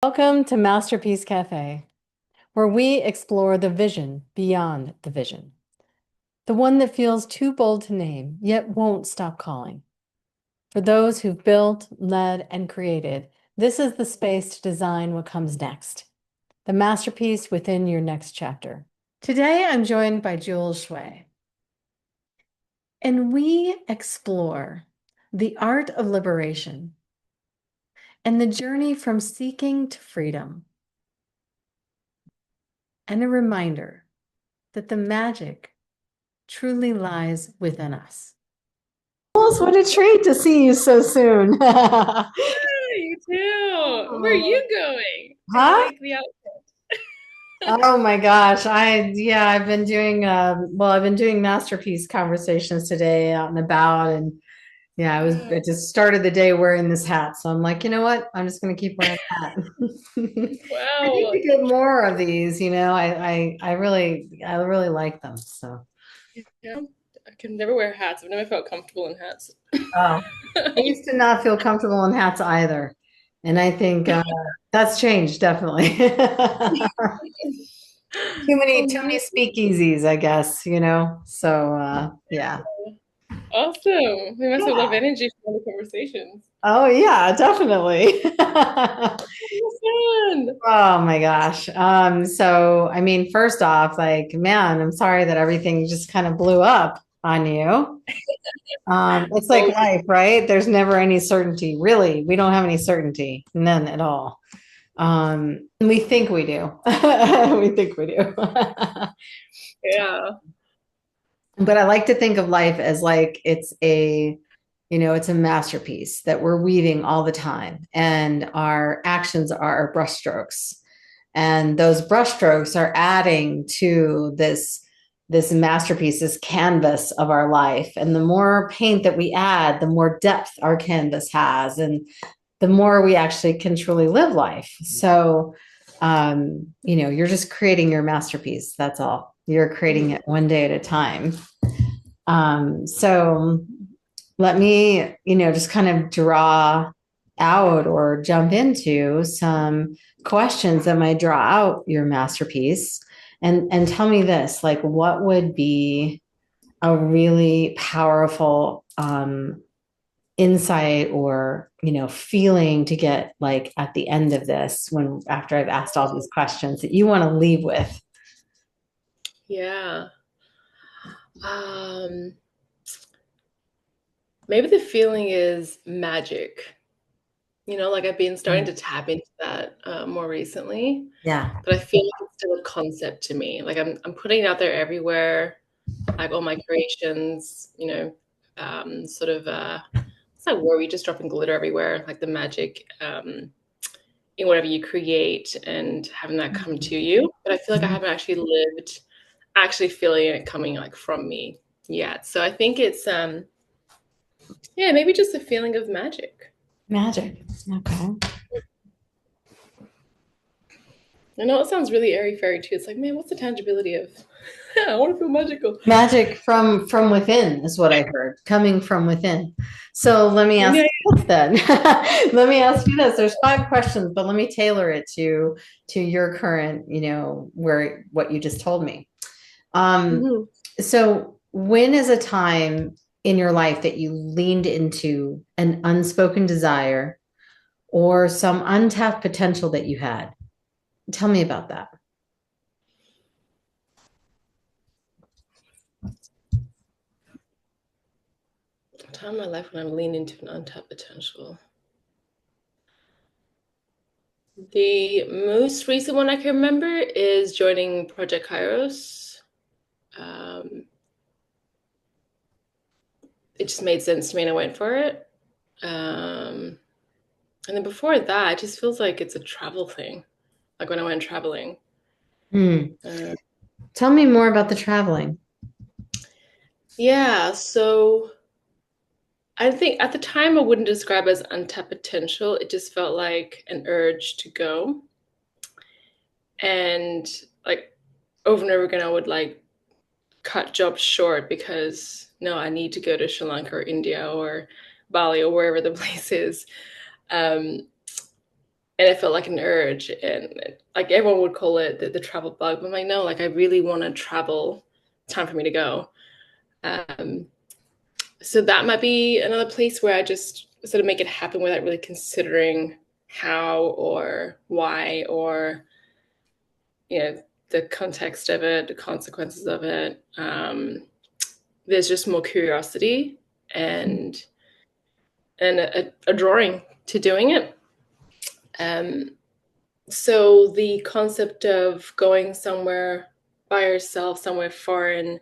Welcome to Masterpiece Café, where we explore the vision beyond the vision, the one that feels too bold to name, yet won't stop calling. For those who've built, led, and created, this is the space to design what comes next, the masterpiece within your next chapter. Today, I'm joined by Jules, and we explore the art of liberation and the journey from seeking to freedom, and a reminder that the magic truly lies within us. Jules, what a treat to see you so soon. You too. Where are Oh. you going? I Huh? like the outfit. Oh my gosh. I've been doing I've been doing masterpiece conversations today out and about, and yeah, I just started the day wearing this hat. So I'm like, you know what? I'm just gonna keep wearing a hat. I need Wow. to get more of these, I really like them. So Yeah. I can never wear hats. I've never felt comfortable in hats. oh. I used to not feel comfortable in hats either. And I think that's changed definitely. Oh Too many no. speakeasies, I guess, So yeah. Awesome. We must have a lot of Yeah. energy for the conversations. Oh yeah, definitely. Fun. Oh my gosh. So I mean, first off, like, man, I'm sorry that everything just kind of blew up on you. It's like Oh, life, right? There's never any certainty. Really, we don't have any certainty, none at all. We think we do. We think we do. yeah. But I like to think of life as like it's a masterpiece that we're weaving all the time, and our actions are our brushstrokes, and those brushstrokes are adding to this masterpiece, this canvas of our life. And the more paint that we add, the more depth our canvas has, and the more we actually can truly live life. So, you're just creating your masterpiece. That's all. You're creating it one day at a time. So let me, just kind of draw out or jump into some questions that might draw out your masterpiece. And tell me this, like, what would be a really powerful insight or feeling to get like at the end of this, when after I've asked all these questions, that you want to leave with? Yeah. Um, Maybe the feeling is magic. Like I've been starting to tap into that more recently, Yeah. but I feel like it's still a concept to me. Like I'm putting it out there everywhere, like all my creations, sort of it's that word we just dropping glitter everywhere, like the magic in whatever you create and having that come to you. But I feel like I haven't actually lived actually feeling it coming like from me yet. So I think it's yeah, maybe just a feeling of magic. Magic. Okay. I know it sounds really airy fairy too. It's like, man, what's the tangibility of I want to feel magical. Magic from within is what I heard, coming from within. So let me ask Yeah. you this then. Let me ask you this. There's five questions, but let me tailor it to your current, where what you just told me. Um, Mhm. so when is a time in your life that you leaned into an unspoken desire or some untapped potential that you had? Tell me about that. Time in my life when I'm leaning into an untapped potential. The most recent one I can remember is joining Project Kairos. Um, it just made sense to me and I went for it. Um, and then before that, it just feels like it's a travel thing. Like when I went traveling. Hmm. Uh, Tell me more about the traveling. yeah, so I think at the time I wouldn't describe it as untapped potential. It just felt like an urge to go. And like over and over again, I would like cut jobs short because no, I need to go to Sri Lanka or India or Bali or wherever the place is. Um, and it felt like an urge, and like everyone would call it the travel bug, but I'm like, no, like I really want to travel. It's time for me to go. Um, so that might be another place where I just sort of make it happen without really considering how or why or the context of it, the consequences of it. There's just more curiosity and a drawing to doing it. Um, so the concept of going somewhere by yourself, somewhere foreign,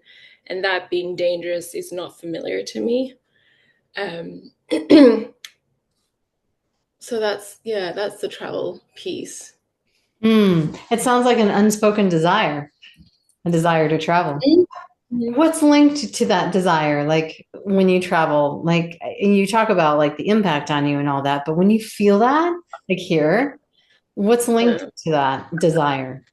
and that being dangerous is not familiar to me. Um, so that's the travel piece. It sounds like an unspoken desire, a desire to travel. Mhm. What's linked to that desire? Like when you travel, like, and you talk about like the impact on you and all that, but when you feel that, like here, what's linked Uh, to that desire?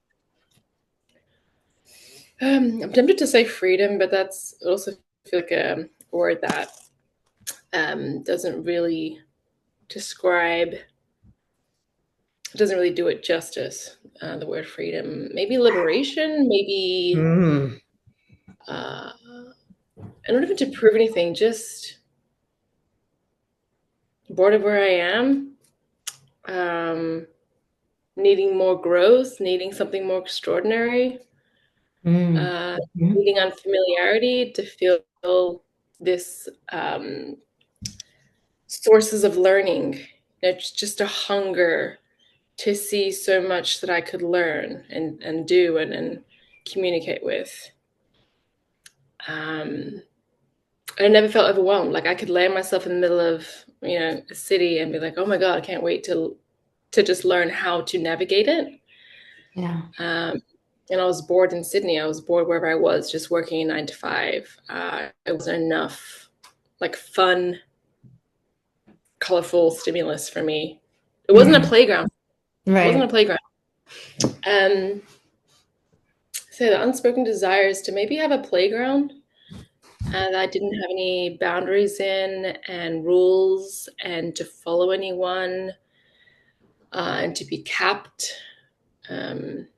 I'm tempted to say freedom, but that's also feel like a word that doesn't really describe, doesn't really do it justice. The word freedom, maybe liberation, maybe Mm. uh, I don't even to prove anything, just bored of where I am, um, needing more growth, needing something more extraordinary, Mm. uh, Mm. needing unfamiliarity to feel this sources of learning. It's just a hunger to see so much that I could learn and do and communicate with. Um, I never felt overwhelmed. Like I could land myself in the middle of a city and be like, oh my god, I can't wait to just learn how to navigate it. Yeah. Um, and I was bored in Sydney. I was bored wherever I was, just working a 9 to 5. It wasn't enough like fun, colorful stimulus for me. It wasn't a Mhm. playground. It wasn't a Right. playground. Um, so the unspoken desire is to maybe have a playground that I didn't have any boundaries in and rules and to follow anyone and to be capped um,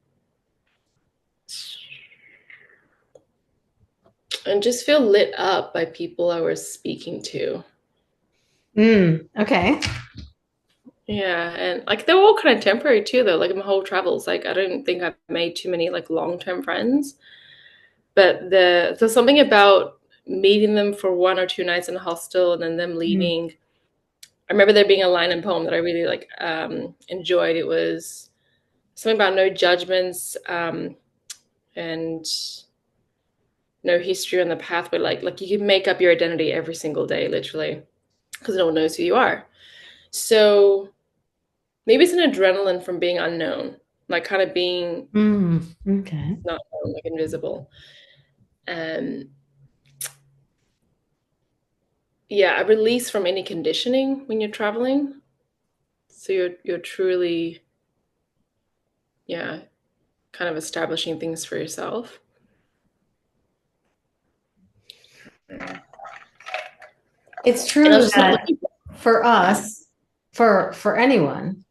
and just feel lit up by people I was speaking to. Okay. Yeah, and like they're all kind of temporary too, though. Like my whole travels, like I don't think I've made too many like long-term friends. But there's something about meeting them for 1 or 2 nights in a hostel and then them Mm. leaving. I remember there being a line in poem that I really like enjoyed. It was something about no judgments and no history on the pathway. Like you can make up your identity every single day, literally, because no one knows who you are. So maybe it's an adrenaline from being unknown, like kind of being Okay. not known, like invisible. And yeah, a release from any conditioning when you're traveling. So you're truly, yeah, kind of establishing things for yourself. It's And I was true just not that looking for for us, for anyone,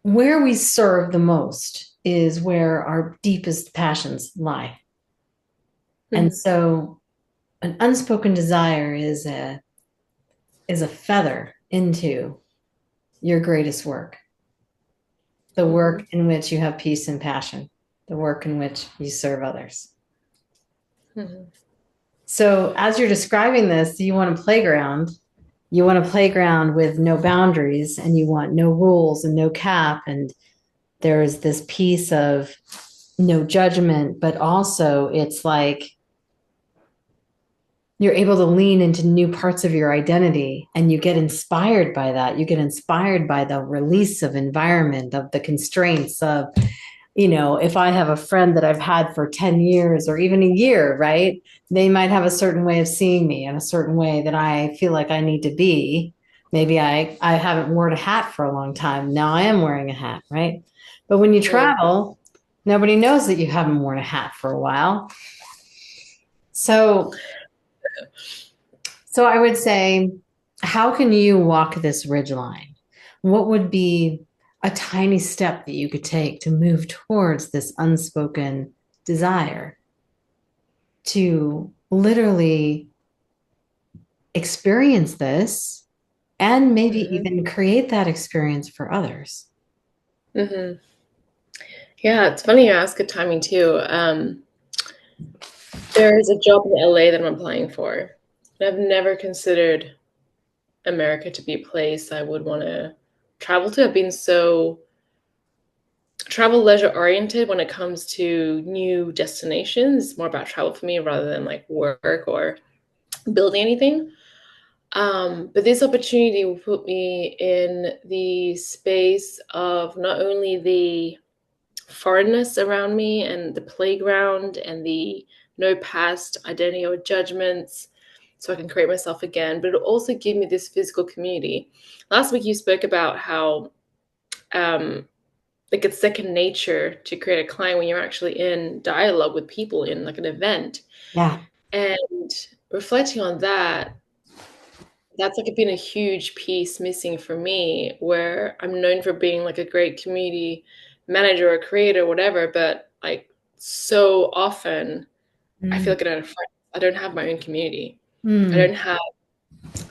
where we serve the most is where our deepest passions lie. And that. so an unspoken desire is a feather into your greatest work, the work Mhm. in which you have peace and passion, the work in which you serve others. Mhm. So as you're describing this, you want a playground. You want a playground with no boundaries and you want no rules and no cap. And there's this piece of no judgment, but also it's like you're able to lean into new parts of your identity and you get inspired by that. You get inspired by the release of environment, of the constraints of, if I have a friend that I've had for 10 years or even a year, right? They might have a certain way of seeing me and a certain way that I feel like I need to be. Maybe I haven't worn a hat for a long time. Now I am wearing a hat, right? But when you Yeah. travel, nobody knows that you haven't worn a hat for a while. So So I would say, how can you walk this ridge line? what would be a tiny step that you could take to move towards this unspoken desire to literally experience this and maybe Mhm. even create that experience for others? Mhm. Yeah, it's funny you ask good timing too. There is a job in LA that I'm applying for. And I've never considered America to be a place I would want to travel to. I've been so travel leisure oriented when it comes to new destinations. It's more about travel for me rather than like work or building anything. But this opportunity will put me in the space of not only the foreignness around me and the playground and the no past identity or judgments so I can create myself again, but it'll also give me this physical community. Last week you spoke about how um, like it's second nature to create a client when you're actually in dialogue with people in like an event. Yeah. And reflecting on that, that's like been a huge piece missing for me where I'm known for being like a great community manager or creator, whatever, but like so often I feel Mm. like I don't have friends. I don't have my own community. I Mm. don't have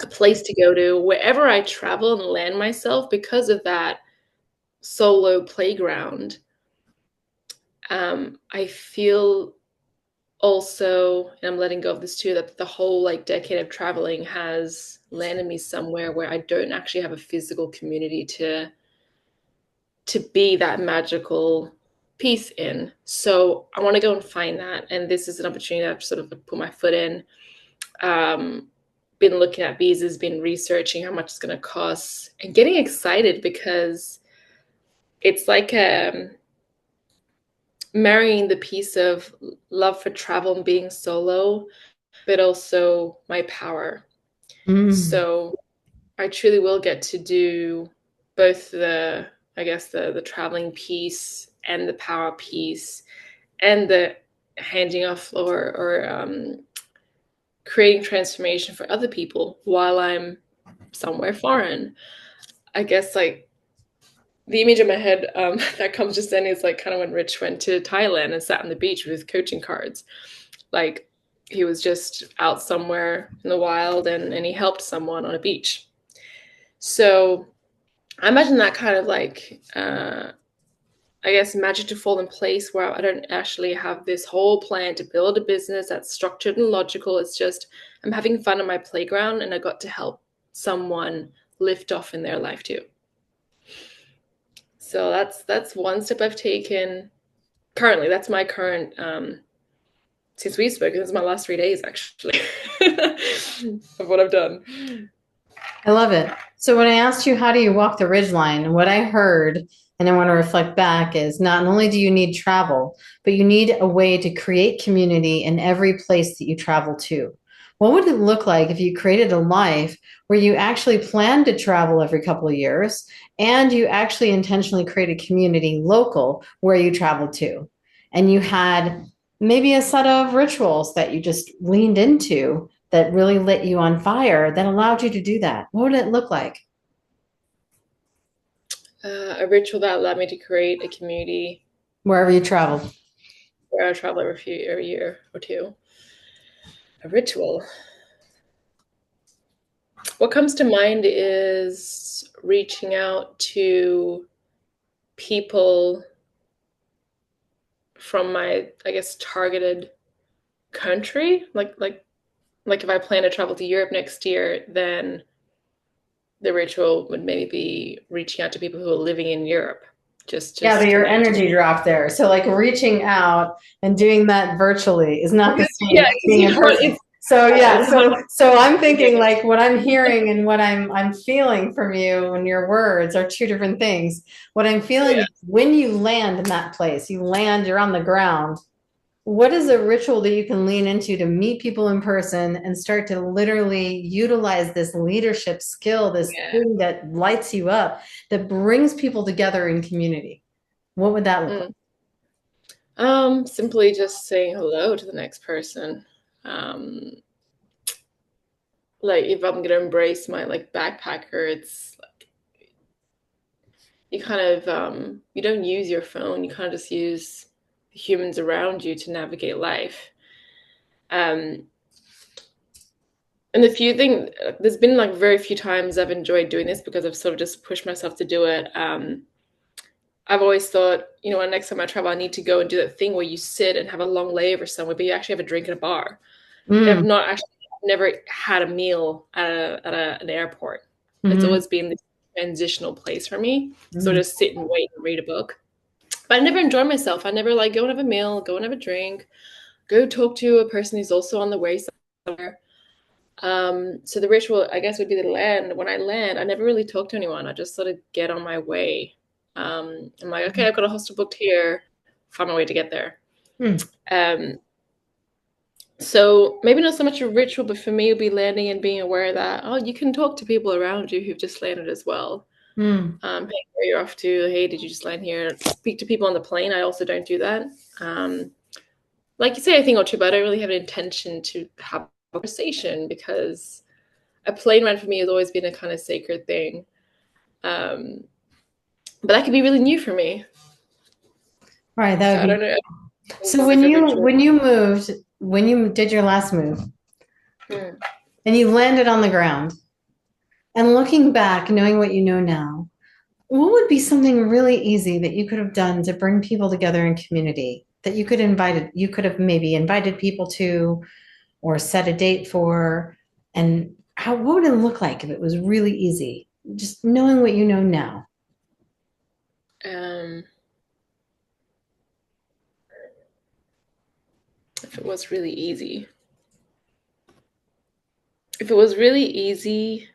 a place to go to. Wherever I travel and land myself because of that solo playground, I feel also, and I'm letting go of this too, that the whole like decade of traveling has landed me somewhere where I don't actually have a physical community to be that magical piece in. So I want to go and find that. And this is an opportunity that I've sort of put my foot in. Um, been looking at visas, been researching how much it's going to cost, and getting excited because it's like marrying the piece of love for travel and being solo, but also my power. Mm. So I truly will get to do both the, I guess, the traveling piece and the power piece and the handing off or creating transformation for other people while I'm somewhere foreign. I guess like the image in my head that comes just then is like kind of when Rich went to Thailand and sat on the beach with coaching cards. Like he was just out somewhere in the wild and he helped someone on a beach. So I imagine that kind of like, I guess, magic to fall in place where I don't actually have this whole plan to build a business that's structured and logical. It's just I'm having fun on my playground and I got to help someone lift off in their life too. So that's one step I've taken currently. That's my current since we've spoken, this is my last 3 days actually of what I've done. I love it. So when I asked you, how do you walk the ridgeline? What I heard, and I want to reflect back, is not only do you need travel, but you need a way to create community in every place that you travel to. What would it look like if you created a life where you actually planned to travel every couple of years and you actually intentionally create a community local where you travel to? And you had maybe a set of rituals that you just leaned into that really lit you on fire that allowed you to do that? What would it look like A ritual that allowed me to create a community wherever you traveled? where I travel every year or two. A ritual. What comes to mind is reaching out to people from my, I guess, targeted country. Like if I plan to travel to Europe next year, then the ritual would maybe be reaching out to people who are living in Europe, just Yeah, but to your connect. energy dropped there. So, like reaching out and doing that virtually is not the same Yeah, as because being you in can't. person. So, yeah, It's hard so I'm to get. thinking like what I'm hearing and what I'm feeling from you and your words are two different things. What I'm feeling Yeah. is when you land in that place, you land, you're on the ground. What is a ritual that you can lean into to meet people in person and start to literally utilize this leadership skill, this Yeah. thing that lights you up, that brings people together in community? What would that look like? Mm. Simply just saying hello to the next person. Um, like if I'm gonna embrace my like backpacker, it's you kind of you don't use your phone. You kind of just use the humans around you to navigate life. Um, and the few thing there's been like very few times I've enjoyed doing this because I've sort of just pushed myself to do it. I've always thought, you know, when next time I travel, I need to go and do that thing where you sit and have a long layover somewhere, but you actually have a drink at a bar. And I've Mm. not actually never had a meal at an airport. It's Hmm. always been this transitional place for me. So Mm. just sit and wait and read a book. But I never enjoy myself. I never like go and have a meal, go and have a drink, go talk to a person who's also on the way somewhere. So the ritual, I guess, would be to land. When I land, I never really talk to anyone. I just sort of get on my way. I'm like, okay, I've got a hostel booked here. Find my way to get there. Mm. Um, so maybe not so much a ritual, but for me, it'd be landing and being aware that oh, you can talk to people around you who've just landed as well. Mm. Hey, where you're off to? Hey, did you just land here? Speak to people on the plane. I also don't do that. Like you say, I think or two, but I don't really have an intention to have a conversation because a plane ride for me has always been a kind of sacred thing. Um, but that could be really new for me. Right, that So would I be. don't know. So It's like a ritual. when you moved, when you did your last move Hmm. and you landed on the ground, and looking back, knowing what you know now, what would be something really easy that you could have done to bring people together in community that you could have maybe invited people to or set a date for, and what would it look like if it was really easy? Just knowing what you know now. Um, if it was really easy, if it was really easy,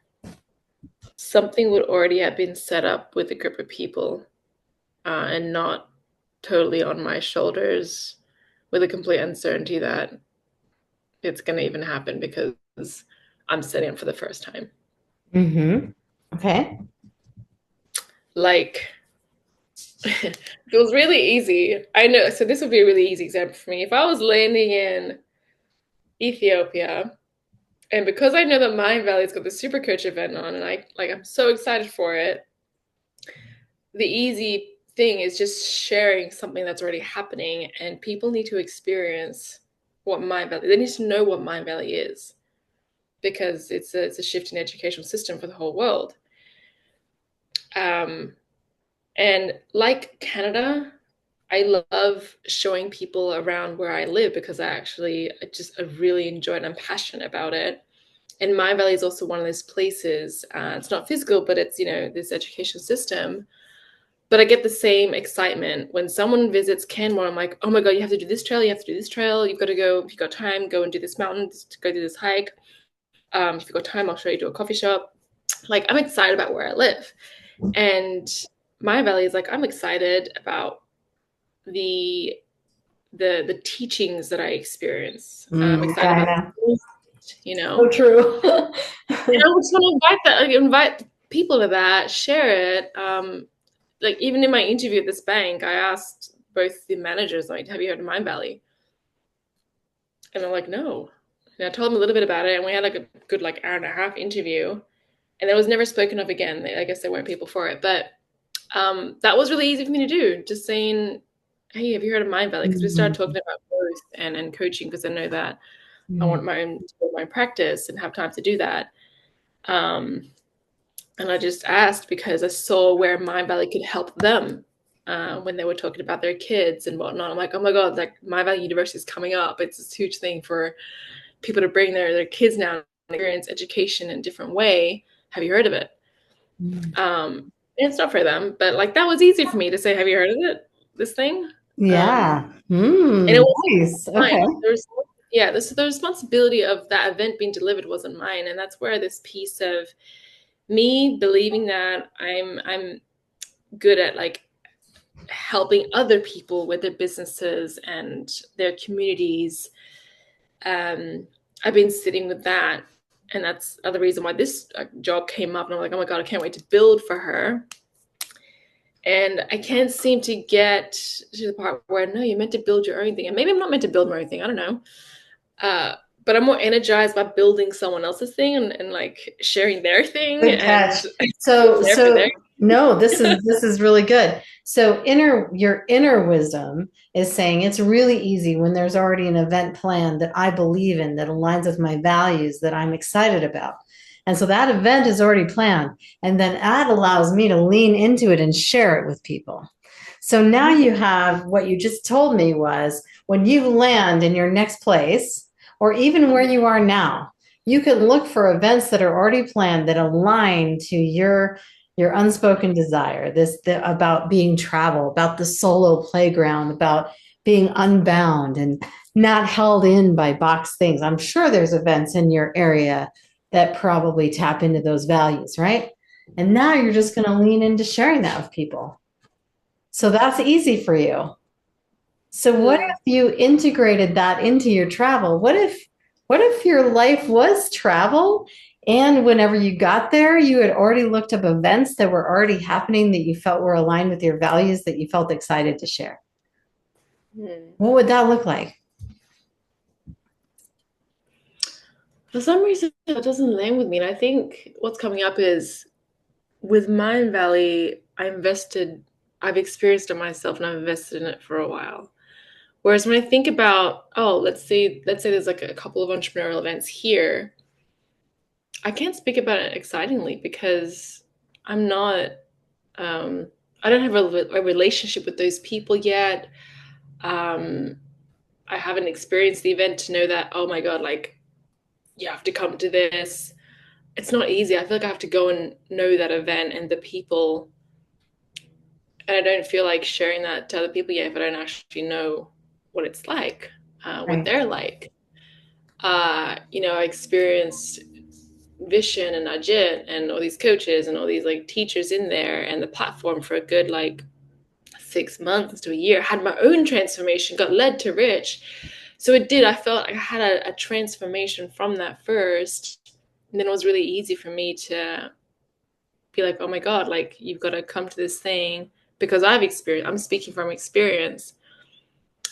something would already have been set up with a group of people and not totally on my shoulders with a complete uncertainty that it's going to even happen because I'm setting up for the first time. Mm-hmm. Okay. Like, if it was really easy, I know. So, this would be a really easy example for me. If I was landing in Ethiopia, and because I know that Mind Valley's got the Super Coach event on, and I'm so excited for it, the easy thing is just sharing something that's already happening, and people need to experience what Mind Valley. They need to know what Mind Valley is because it's a shift in educational system for the whole world. Um, and like Canada, I love showing people around where I live because I really enjoy it and I'm passionate about it. And Mind Valley is also one of those places. It's not physical, but it's this education system. But I get the same excitement when someone visits Canmore. I'm like, oh my god, you have to do this trail, you have to do this trail. You've got to go if you've got time, go and do this mountain, go do this hike. If you've got time, I'll show you to a coffee shop. Like I'm excited about where I live, and Mind Valley is like I'm excited about the the teachings that I experience. I'm Mm, excited yeah, I about know. the you So know. true. And I just want to invite that, like, invite people to that, share it. Like even in my interview at this bank, I asked both the managers, like, "Have you heard of Mind Valley?" And they're like, "No." And I told them a little bit about it, and we had like a good like hour and a half interview, and it was never spoken of again. I guess there weren't people for it, but that was really easy for me to do. Just saying, "Hey, have you heard of Mind Valley?" Because we started Mm. talking about growth and coaching because I know that I Mm. want my own practice and have time to do that. Um, and I just asked because I saw where Mind Valley could help them when they were talking about their kids and whatnot. I'm like, oh my god, like Mind Valley University is coming up. It's this huge thing for people to bring their kids now and experience education in a different way. Have you heard of it? Mm. And it's not for them, but like that was easy for me to say, have you heard of it? This thing. Yeah. And it Mm, wasn't nice. mine. Okay. Yeah, the responsibility of that event being delivered wasn't mine, and that's where this piece of me believing that I'm good at like helping other people with their businesses and their communities. Um, I've been sitting with that, and that's the reason why this job came up. And I'm like, oh my god, I can't wait to build for her. And I can't seem to get to the part where no, you're meant to build your own thing, and maybe I'm not meant to build my own thing. I don't know. Uh, but I'm more energized by building someone else's thing and like sharing their thing Good and catch. So, there for so their. No, this is really good. So your inner wisdom is saying it's really easy when there's already an event planned that I believe in, that aligns with my values, that I'm excited about. And so that event is already planned. And then that allows me to lean into it and share it with people. So now you have what you just told me was when you land in your next place, or even where you are now, you can look for events that are already planned that align to your unspoken desire, about being travel, about the solo playground, about being unbound and not held in by box things. I'm sure there's events in your area that probably tap into those values, right? And now you're just going to lean into sharing that with people. So that's easy for you. So what Mm. if you integrated that into your travel? What if your life was travel and whenever you got there, you had already looked up events that were already happening that you felt were aligned with your values that you felt excited to share? Mm. What would that look like? For some reason, it doesn't land with me. And I think what's coming up is with Mind Valley, I've experienced it myself and I've invested in it for a while. Whereas when I think about, oh, let's say there's like a couple of entrepreneurial events here, I can't speak about it excitingly because I'm not, um, I don't have a relationship with those people yet. Um, I haven't experienced the event to know that, oh my God, like you have to come to this. It's not easy. I feel like I have to go and know that event and the people, and I don't feel like sharing that to other people yet if I don't actually know what it's like, what Right. they're like. I experienced Vishen and Ajit and all these coaches and all these like teachers in there and the platform for a good like 6 months to a year. Had my own transformation, got led to rich. So it did. I felt like I had a transformation from that first. And then it was really easy for me to be like, oh my God, like you've got to come to this thing because I'm speaking from experience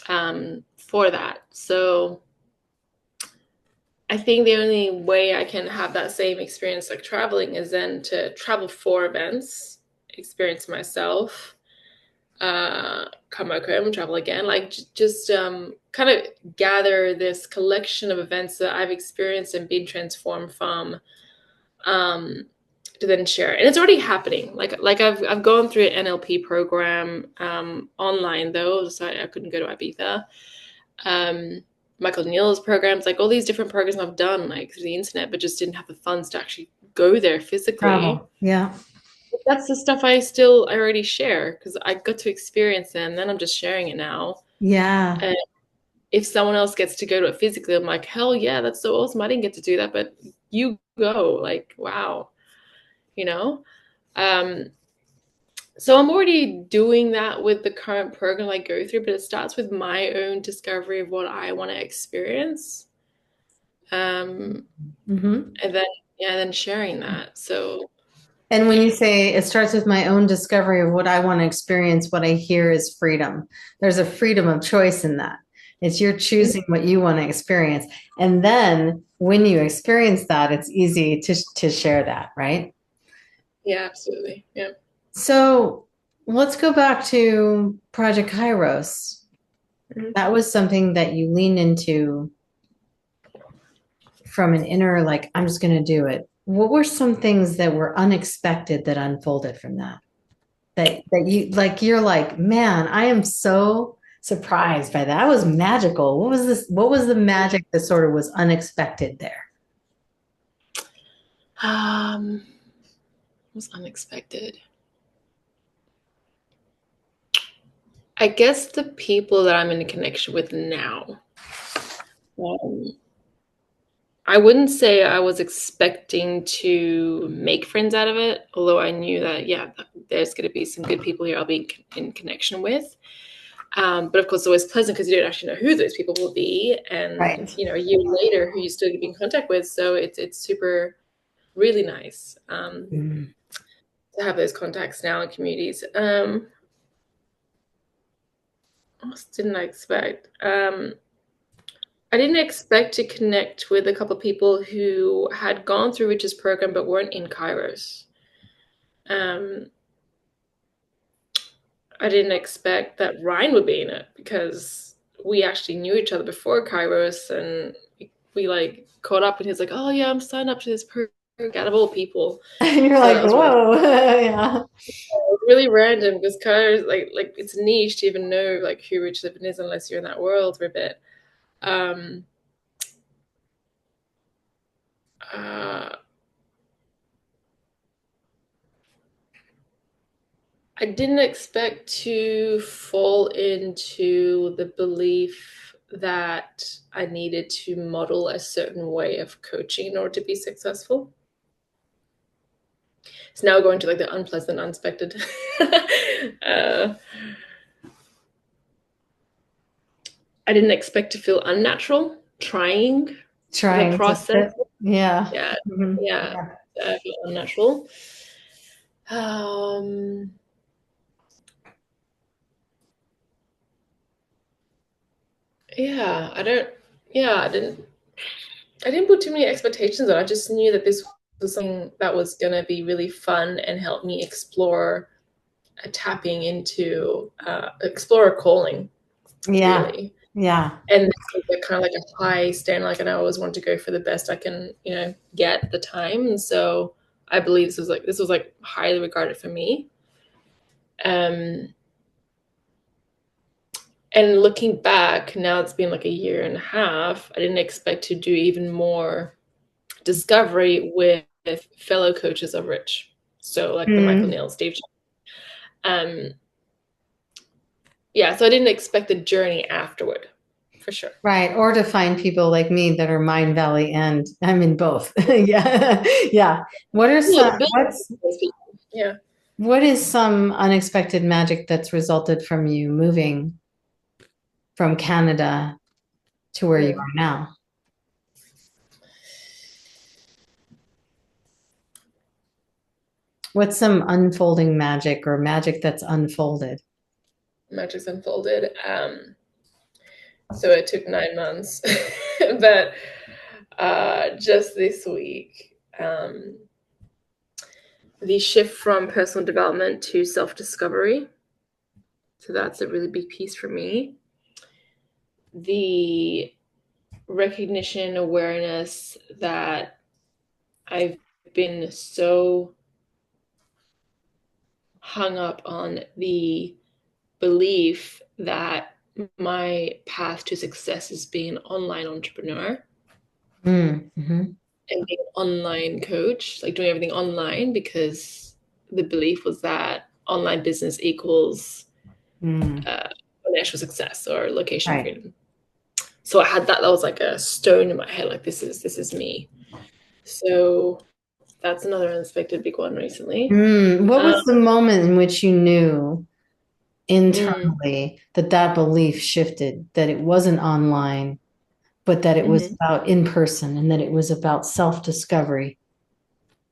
for that. So I think the only way I can have that same experience like traveling is then to travel for events, experience myself, come back home and travel again. Like just kind of gather this collection of events that I've experienced and been transformed from, um, to then share. And it's already happening. Like I've gone through an NLP program online though, so I couldn't go to Ibiza. Um, Michael Neal's programs, like all these different programs I've done like through the internet, but just didn't have the funds to actually go there physically. Travel. Yeah. But that's the stuff I already share because I got to experience it and then I'm just sharing it now. Yeah. And if someone else gets to go to it physically, I'm like, hell yeah, that's so awesome. I didn't get to do that, but you go. Like, wow, you know? Um, so I'm already doing that with the current program I go through, but it starts with my own discovery of what I want to experience. Um, Hmm. and then yeah, then sharing that. So And when you say it starts with my own discovery of what I want to experience, what I hear is freedom. There's a freedom of choice in that. It's you're choosing what you want to experience. And then when you experience that, it's easy to share that, right? yeah, absolutely. Yeah. So let's go back to Project Kairos. Mhm. That was something that you leaned into from an inner, like, I'm just going to do it. What were some things that were unexpected that unfolded from that? That you like you're like, man, I am so surprised by that. That was magical. What was the magic that sort of was unexpected there? It was unexpected. I guess the people that I'm in connection with now. Um, I wouldn't say I was expecting to make friends out of it, although I knew that, yeah, there's going to be some good people here I'll be in connection with. But of course, it's always pleasant because you don't actually know who those people will be, and Right. a year later, who you still be in contact with. So it's super really nice Mm. to have those contacts now in communities. What else didn't I expect? I didn't expect to connect with a couple of people who had gone through Rich's program but weren't in Kairos. Um, I didn't expect that Ryan would be in it because we actually knew each other before Kairos, and we like caught up, and he's like, "Oh yeah, I'm signed up to this program out of all people." And you're So like, that was really whoa, yeah. really random because Kairos like it's niche to even know like who Rich Living is unless you're in that world for a bit. Um, uh, I didn't expect to fall into the belief that I needed to model a certain way of coaching in order to be successful. It's now going to like the unpleasant, unexpected. uh, I didn't expect to feel unnatural trying the Trying to process. fit. Yeah. Yeah, Mhm. yeah, Yeah. I feel unnatural. Um, yeah, I don't. Yeah, I didn't put too many expectations on. I just knew that this was something that was going to be really fun and help me explore tapping into explore a calling, Yeah. really. Yeah. And kind of like a high standard, like, and I always want to go for the best I can, get at the time. And so I believe this was like highly regarded for me. Um, and looking back, now it's been like a year and a half. I didn't expect to do even more discovery with fellow coaches of Rich. So like the Michael Mm. Neal, Steve. Um, yeah, so I didn't expect the journey afterward, for sure. Right. Or to find people like me that are Mind Valley and I'm in both. Yeah. Yeah. What are some, Yeah. what is some unexpected magic that's resulted from you moving from Canada to where you Mm. are now? What's some unfolding magic or magic that's unfolded? Magic's unfolded. So it took 9 months, but just this week, the shift from personal development to self discovery. So that's a really big piece for me. The recognition, awareness that I've been so hung up on the belief that my path to success is being an online entrepreneur Mm-hmm. and being an online coach, like doing everything online, because the belief was that online business equals Mm. financial success or location Right. freedom. So I had that was like a stone in my head, like this is me. So that's another unexpected big one recently. What Um, was the moment in which you knew mm, internally that that belief shifted, that it wasn't online, but that it was mhm. about in person and that it was about self-discovery?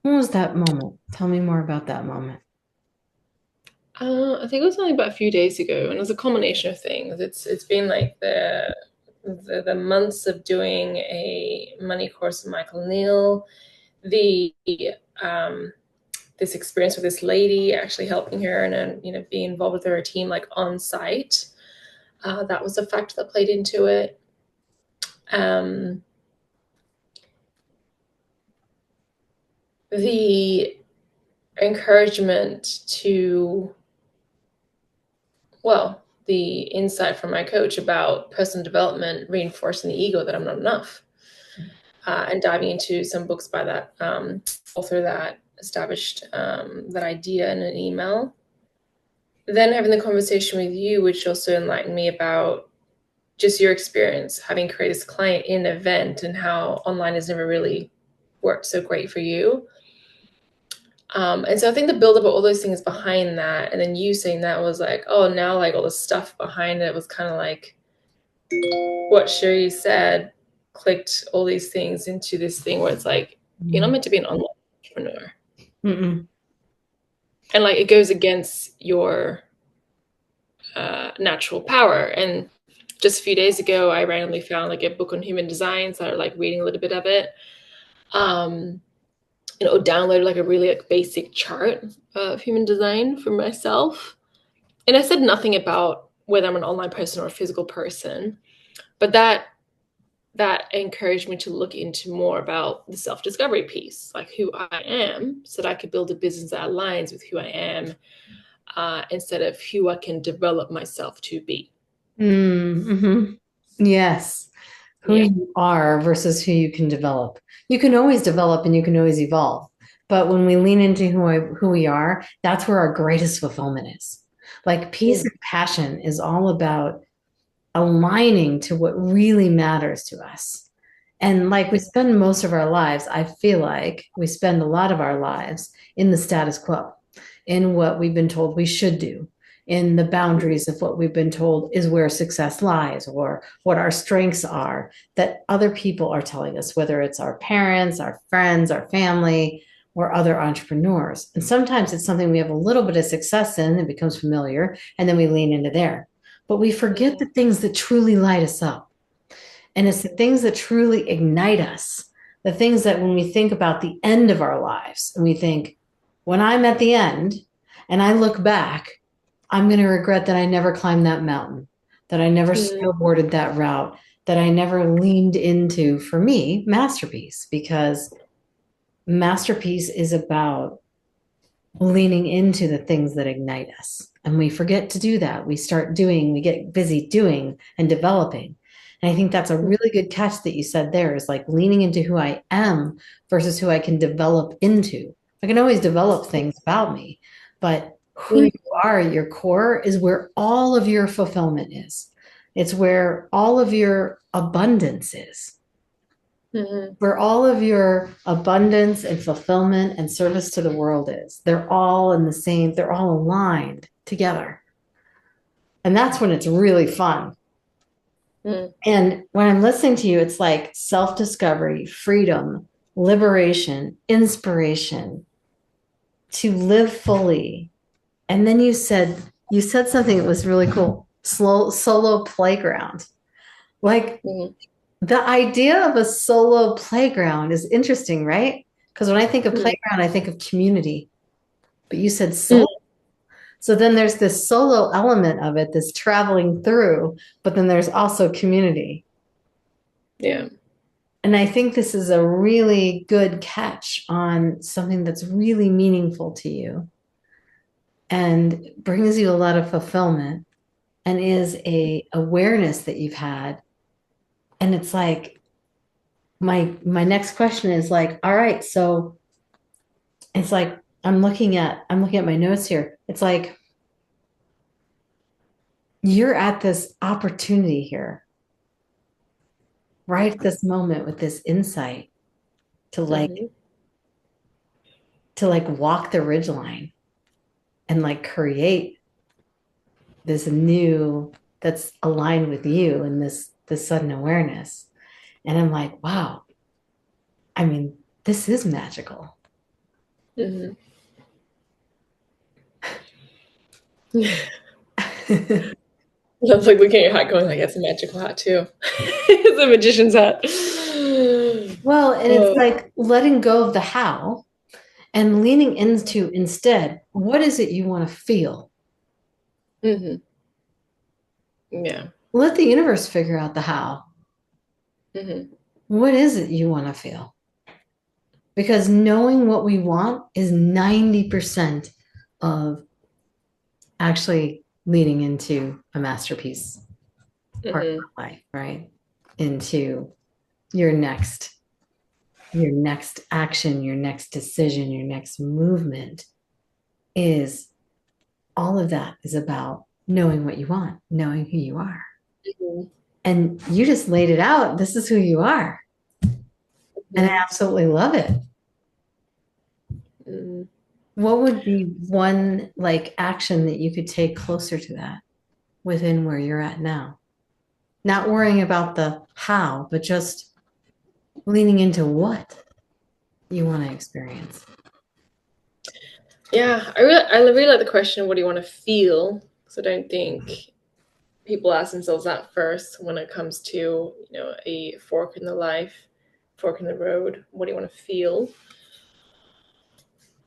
What was that moment? Tell me more about that moment. I think it was only about a few days ago, and it was a combination of things. It's been like the months of doing a money course with Michael Neal, the um, this experience with this lady, actually helping her and then being involved with her team like on site. That was a factor that played into it. Um, the encouragement to well, the insight from my coach about personal development, reinforcing the ego that I'm not enough, and diving into some books by that author that established that idea in an email. Then having the conversation with you, which also enlightened me about just your experience having created this client in an event and how online has never really worked so great for you. And so I think the buildup of all those things behind that, and then you saying that was like, oh, now like all the stuff behind it was kind of like what Cheri said clicked all these things into this thing where it's like, you're not Mm. meant to be an online entrepreneur. Mm-mm. And like it goes against your natural power. And just a few days ago, I randomly found like a book on human design. So I started like reading a little bit of it. Um, downloaded like a really like basic chart of human design for myself. and I said nothing about whether I'm an online person or a physical person, but that encouraged me to look into more about the self-discovery piece, like who I am, so that I could build a business that aligns with who I am, instead of who I can develop myself to be. Mm-hmm. Yes. Who Yeah. you are versus who you can develop. You can always develop and you can always evolve. But when we lean into who we are, that's where our greatest fulfillment is. Like peace Mm. and passion is all about aligning to what really matters to us. And like we spend most of our lives, I feel like we spend a lot of our lives in the status quo, in what we've been told we should do, in the boundaries of what we've been told is where success lies, or what our strengths are that other people are telling us, whether it's our parents, our friends, our family, or other entrepreneurs. And sometimes it's something we have a little bit of success in, it becomes familiar, and then we lean into there. But we forget the things that truly light us up. And it's the things that truly ignite us, the things that when we think about the end of our lives and we think, when I'm at the end and I look back, I'm going to regret that I never climbed that mountain, that I never Mm. snowboarded that route, that I never leaned into, for me, Masterpiece, because Masterpiece is about leaning into the things that ignite us. And we forget to do that. We start doing, we get busy doing and developing. And I think that's a really good catch that you said there is like leaning into who I am versus who I can develop into. I can always develop things about me, but who Mm. you are at your core is where all of your fulfillment is. It's where all of your abundance is, Mhm. where all of your abundance and fulfillment and service to the world is. They're all in the same, they're all aligned together. And that's when it's really fun. Mm. And when I'm listening to you, it's like self discovery, freedom, liberation, inspiration to live fully. And then you said something that was really cool. Solo playground. Like Mhm. the idea of a solo playground is interesting, right? Because when I think of Mm. playground, I think of community, but you said Mm. solo. So then there's this solo element of it, this traveling through, but then there's also community. Yeah. And I think this is a really good catch on something that's really meaningful to you and brings you a lot of fulfillment and is a awareness that you've had. And it's like my next question is like, all right, so it's like I'm looking at my notes here. It's like you're at this opportunity here, right at this moment with this insight to like Mhm. to like walk the ridge line and like create this new that's aligned with you and this sudden awareness. And I'm like, wow, I mean, this is magical. Mhm. I was like looking at your hat, going like, "That's a magical hat too." It's a magician's hat. Well, and it's Oh. like letting go of the how and leaning into instead, what is it you want to feel? Mhm. Yeah. Let the universe figure out the how. Mhm. What is it you want to feel? Because knowing what we want is 90% of actually leading into a masterpiece part of Mhm. our life, right? Into your next action, your next decision, your next movement is all of that is about knowing what you want, knowing who you are. Mhm. And you just laid it out. This is who you are. And I Mhm. absolutely love it. Mhm. What would be one like action that you could take closer to that within where you're at now? Not worrying about the how, but just leaning into what you want to experience. Yeah, I really like the question, what do you want to feel? So I don't think people ask themselves that first when it comes to, a fork in the life, fork in the road. What do you want to feel?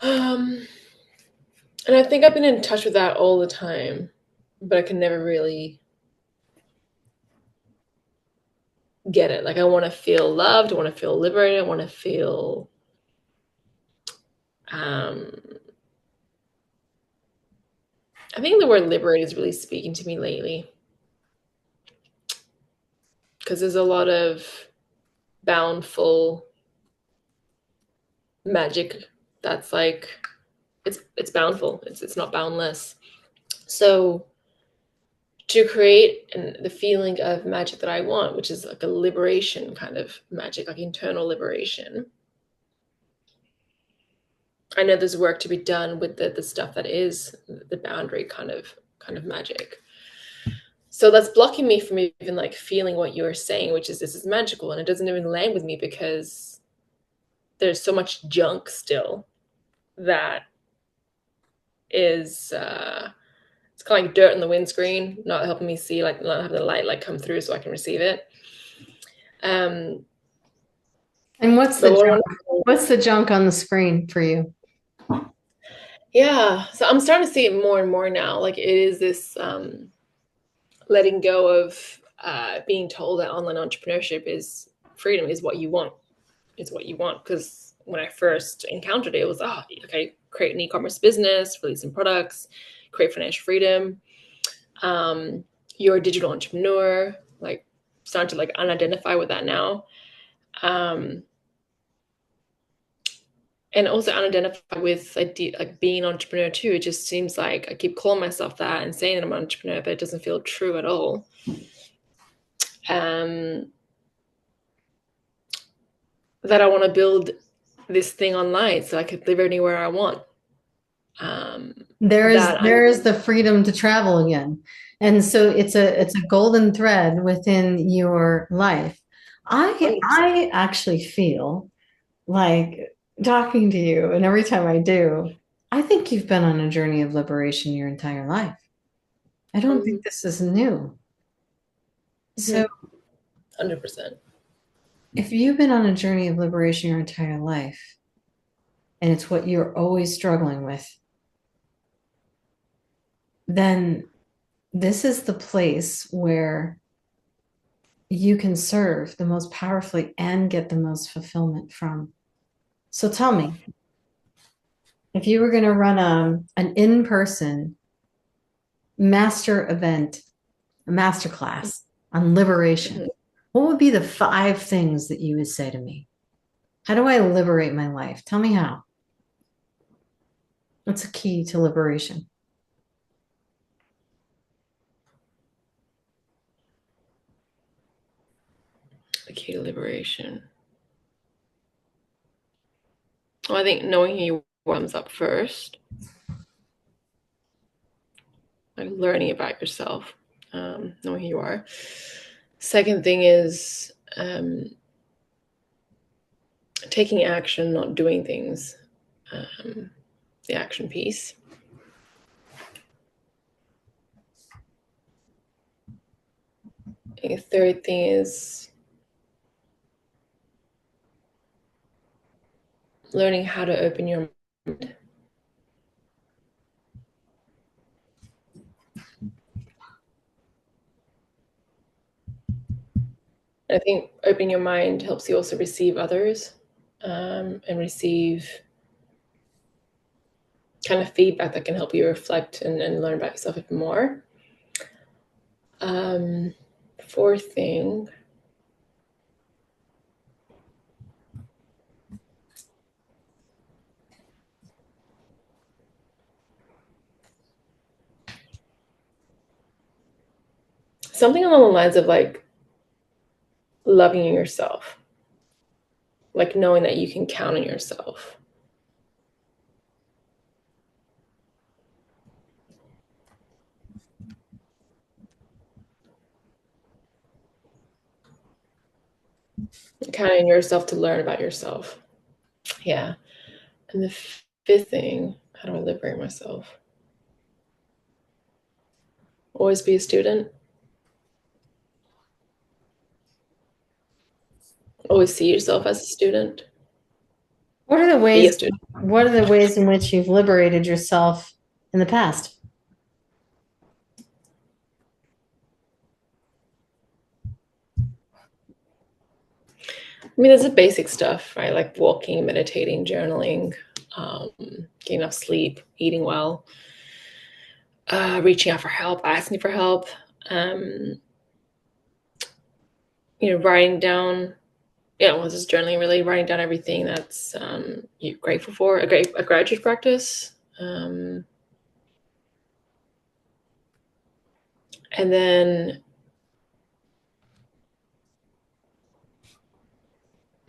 Um, and I think I've been in touch with that all the time. but I can never really get it. Like I want to feel loved, I want to feel liberated, I want to feel um I think the word liberate is really speaking to me lately because there's a lot of boundful magic that's like it's boundful. It's not boundless. So to create the feeling of magic that I want, which is like a liberation kind of magic, like internal liberation. I know there's work to be done with the stuff that is the boundary kind of magic. So that's blocking me from even like feeling what you're saying, which is this is magical, and it doesn't even land with me because there's so much junk still that is it's kind of like dirt on the windscreen, not helping me see, like not having the light like come through so I can receive it. Um, And but what I want what's the junk on the screen for you? yeah, so I'm starting to see it more and more now. Like it is this letting go of being told that online entrepreneurship is freedom is what you want. It's what you want. Because when I first encountered it, it was, oh, okay, create an e-commerce business, release some products, create financial freedom. Um, you're a digital entrepreneur, like starting to like unidentify with that now. Um, and also unidentify with like being an entrepreneur too. It just seems like I keep calling myself that and saying that I'm an entrepreneur, but it doesn't feel true at all. Um, that I want to build this thing online so I could live anywhere I want. Um, that I'm There is the freedom to travel again. And so it's a golden thread within your life. I actually feel like talking to you, and every time I do, I think you've been on a journey of liberation your entire life. I don't think this is new. So 100%. if you've been on a journey of liberation your entire life, and it's what you're always struggling with, then this is the place where you can serve the most powerfully and get the most fulfillment from. So tell me, if you were going to run an in-person master event, a master class on liberation, what would be the 5 things that you would say to me? How do I liberate my life? Tell me how. What's the key to liberation? The key to liberation. Well, I think knowing who you comes up first, like learning about yourself, knowing who you are. Second thing is taking action, not doing things. The action piece. A third thing is learning how to open your mind. I think opening your mind helps you also receive others and receive kind of feedback that can help you reflect and learn about yourself even more. Um, Fourth thing, something along the lines of like loving yourself, like knowing that you can count on yourself. Counting on yourself to learn about yourself. Yeah. And the fifth thing, how do I liberate myself? Always be a student. Always see yourself as a student. What are the Be a ways, student. what are the ways in which you've liberated yourself in the past? I mean, there's the basic stuff, right? Like walking, meditating, journaling, getting enough sleep, eating well, reaching out for help, asking for help, um, writing down. Yeah, well, this is journaling really, writing down everything that's you're grateful for. A gratitude practice, and then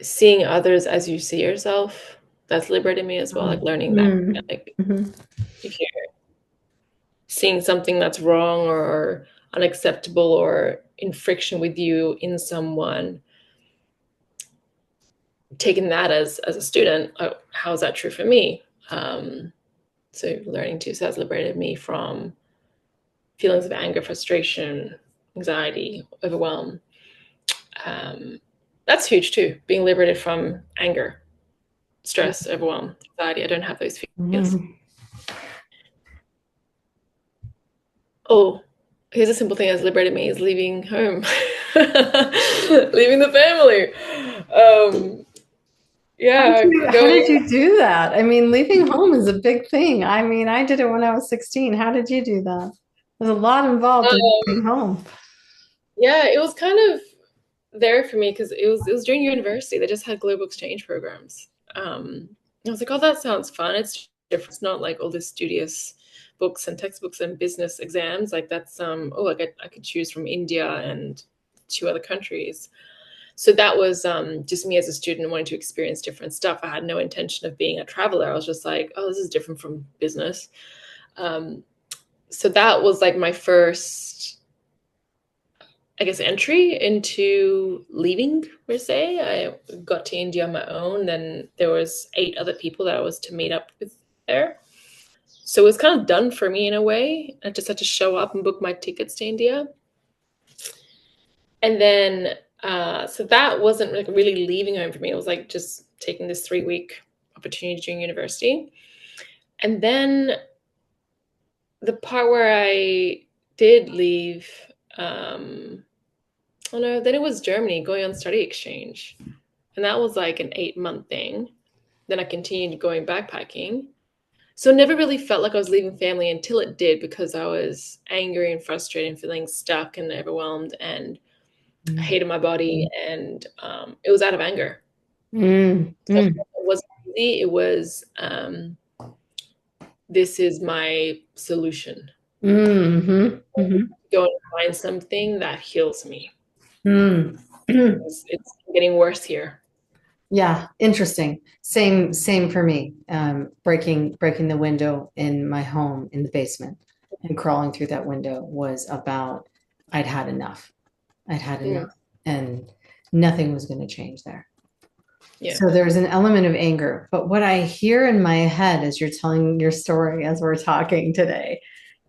seeing others as you see yourself. That's liberated me as well. Like learning that, like Mm-hmm. if you're seeing something that's wrong or unacceptable or in friction with you in someone, taking that as a student, oh, how is that true for me? So learning to, so that's liberated me from feelings of anger, frustration, anxiety, overwhelm. Um, that's huge too. Being liberated from anger, stress, overwhelm, anxiety. I don't have those fears. Mm-hmm. Oh, here's a simple thing that's liberated me is leaving home, leaving the family. Yeah, How did going. you do that? I mean, leaving home is a big thing. I mean, I did it when I was 16. How did you do that? There's a lot involved in Um, leaving home. yeah, it was kind of there for me because it was during university. They just had global exchange programs. I was like, oh, that sounds fun. It's different. It's not like all this studious books and textbooks and business exams. Like that's oh, like I could choose from India and two other countries. So that was just me as a student wanting to experience different stuff. I had no intention of being a traveler. I was just like, oh, this is different from business. Um, so that was like my first, I guess, entry into leaving per se. I got to India on my own. Then there was 8 other people that I was to meet up with there. So it was kind of done for me in a way. I just had to show up and book my tickets to India. And then, so that wasn't like really leaving home for me. It was like just taking this 3-week opportunity during university. And then the part where I did leave, oh no, then it was Germany going on study exchange. And that was like an 8-month thing. Then I continued going backpacking. So it never really felt like I was leaving family until it did because I was angry and frustrated and feeling stuck and overwhelmed and I hated my body and it was out of anger. Mm, So mm, it wasn't easy. It was this is my solution. mm, mm, Go and find something that heals me. mm, mm. It's getting worse here. Yeah, interesting. Same for me. Breaking the window in my home in the basement and crawling through that window was about I'd had enough. I'd had enough, Mm, and nothing was going to change there. yeah. So there's an element of anger. But what I hear in my head as you're telling your story as we're talking today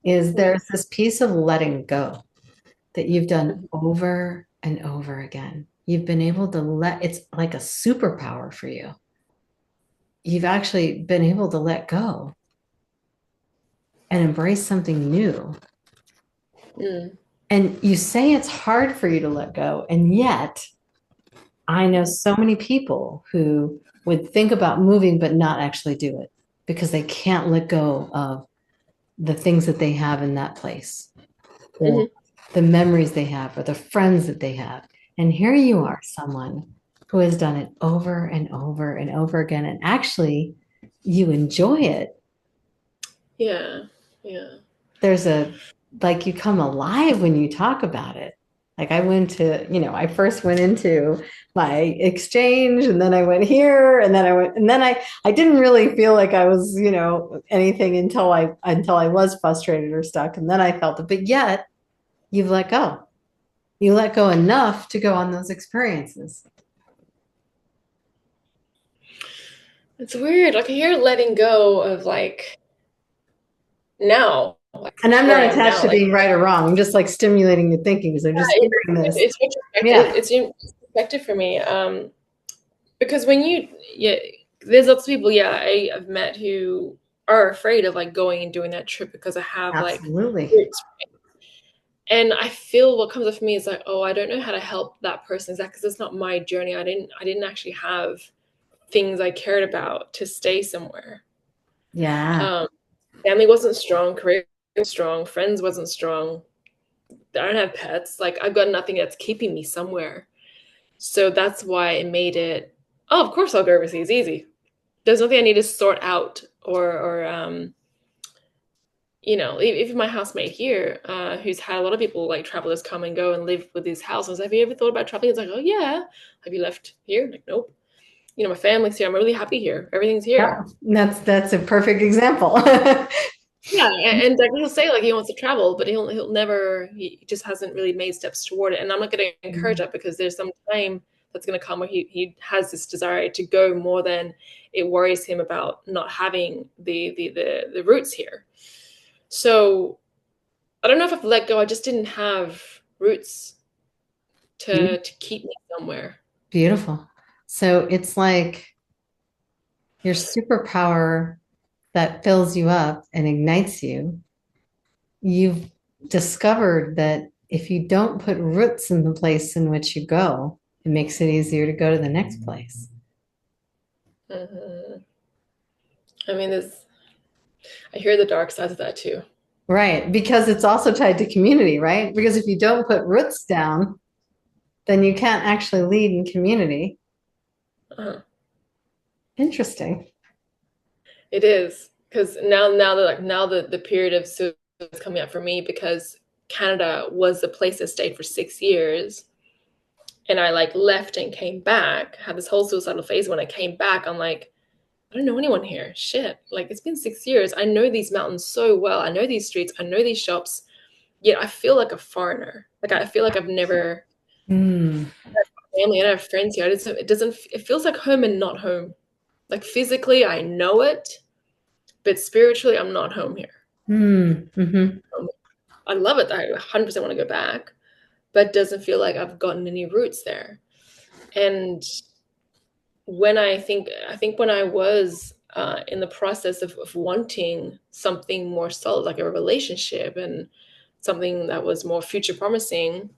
is Mm, there's this piece of letting go that you've done over and over again. You've been able to let, it's like a superpower for you. You've actually been able to let go and embrace something new. mm, And you say it's hard for you to let go. And yet, I know so many people who would think about moving but not actually do it because they can't let go of the things that they have in that place or mhm. the memories they have or the friends that they have. And here you are, someone who has done it over and over and over again. And actually, you enjoy it. Yeah. Yeah. There's a, like, you come alive when you talk about it. Like, I went to, I first went into my exchange and then I went here and then I went, and then I didn't really feel like I was, anything until I was frustrated or stuck. And then I felt it. But yet, you've let go. You let go enough to go on those experiences. It's weird. Like I hear letting go of like now, like And I'm where not I am attached now. to Like being right or wrong. I'm just like stimulating your thinking because I'm yeah, just hearing this. it's retrospective. Yeah, It's perspective for me. Because when yeah, there's lots of people, yeah, I've met who are afraid of like going and doing that trip because I have like absolutely. roots. And I feel what comes up for me is like, oh, I don't know how to help that person exactly because it's not my journey. I didn't actually have things I cared about to stay somewhere. Yeah. Um, Family wasn't strong, career was strong, friends wasn't strong. I don't have pets. Like I've got nothing that's keeping me somewhere. So that's why it made it, oh, of course I'll go overseas, easy. There's nothing I need to sort out or even my housemate here, who's had a lot of people like travelers come and go and live with his house. I was like, have you ever thought about traveling? It's like, oh yeah. Have you left here? Like, nope. My family's here. I'm really happy here. Everything's Yeah. here. That's a perfect example. Yeah, and like he'll say like he wants to travel, but he'll never. He just hasn't really made steps toward it. And I'm not going to encourage that because there's some time that's going to come where he has this desire to go more than it worries him about not having the roots here. So I don't know if I've let go. I just didn't have roots to keep me somewhere. Beautiful. So it's like your superpower that fills you up and ignites you. You've discovered that if you don't put roots in the place in which you go, it makes it easier to go to the next place. Hmm. I mean, I hear the dark sides of that too. Right. Because it's also tied to community, right? Because if you don't put roots down, then you can't actually lead in community. Uh-huh. Interesting. It is because now the period of suicide is coming up for me because Canada was the place I stayed for 6 years, and I like left and came back. Had this whole suicidal phase. When I came back, I'm like, I don't know anyone here. Shit, like it's been 6 years. I know these mountains so well. I know these streets. I know these shops. Yet I feel like a foreigner. Like I feel like I've never Mm. family and I have friends here. It doesn't. It feels like home and not home. Like physically, I know it, but spiritually, I'm not home here. Mm. Hmm. I love it. I 100% want to go back, but doesn't feel like I've gotten any roots there. And I think when I was in the process of wanting something more solid, like a relationship and something that was more future promising,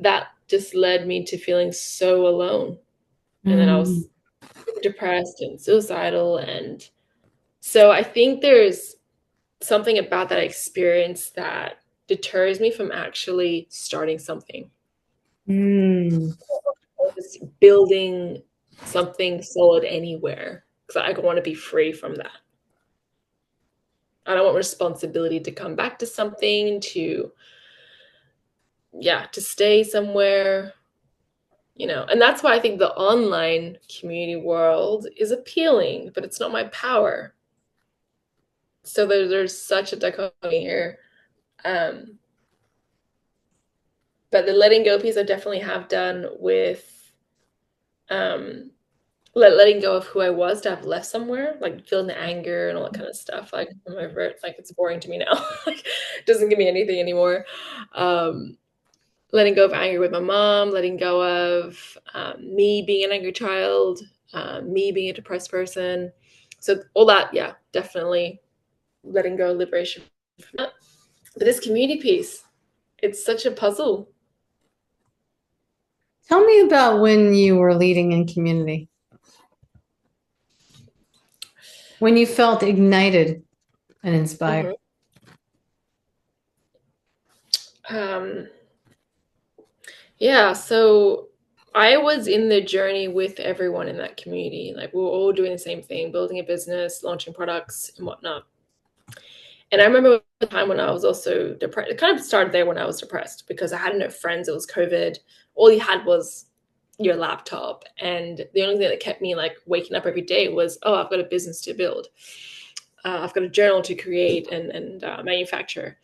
that just led me to feeling so alone. And then I Mm. was depressed and suicidal. And so I think there's something about that experience that deters me from actually starting something, Mm. or just building something solid anywhere, because I want to be free from that. I don't want responsibility to come back to something, to, yeah, to stay somewhere, and that's why I think the online community world is appealing, but it's not my power. So there's such a dichotomy here. um but the letting go piece I definitely have done with um letting go of who I was to have left somewhere, like feeling the anger and all that kind of stuff. Like I'm over it. Like it's boring to me now. Like it doesn't give me anything anymore. Um, Letting go of anger with my mom, letting go of me being an angry child, me being a depressed person. So all that, yeah, definitely letting go, liberation from that. But this community piece, it's such a puzzle. Tell me about when you were leading in community, when you felt ignited and inspired. Mhm. Um, Yeah, so I was in the journey with everyone in that community. Like we were all doing the same thing, building a business, launching products and whatnot. And I remember the time when I was also depressed. It kind of started there when I was depressed because I had no friends. It was COVID. All you had was your laptop. And the only thing that kept me like waking up every day was, oh, I've got a business to build. I've got a journal to create and manufacture.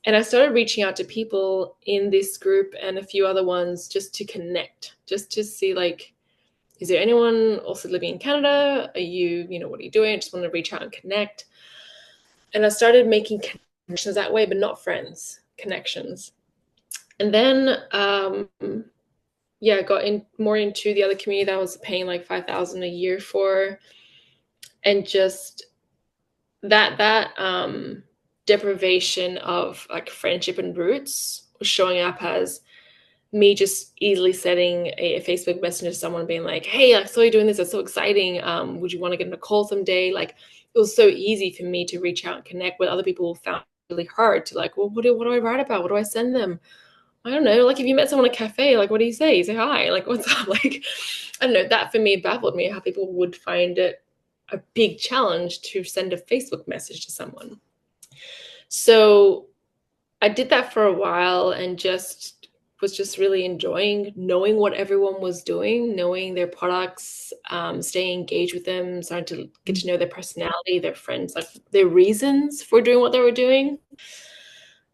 And I started reaching out to people in this group and a few other ones just to connect, just to see like, is there anyone also living in Canada? Are what are you doing? I just want to reach out and connect. And I started making connections that way, but not friends, connections. And then, yeah, I got in more into the other community that I was paying like 5,000 a year for, and just that deprivation of like friendship and roots was showing up as me just easily sending a Facebook messenger to someone being like, hey, I saw you doing this. That's so exciting. Would you want to get on a call someday? Like, it was so easy for me to reach out and connect with other people who found it really hard to like, well, what do I write about? What do I send them? I don't know. Like, if you met someone at a cafe, like, what do you say? You say hi. Like, what's up? Like, I don't know. That for me baffled me, how people would find it a big challenge to send a Facebook message to someone. So I did that for a while and just really enjoying knowing what everyone was doing, knowing their products, staying engaged with them, starting to get to know their personality, their friends, like their reasons for doing what they were doing.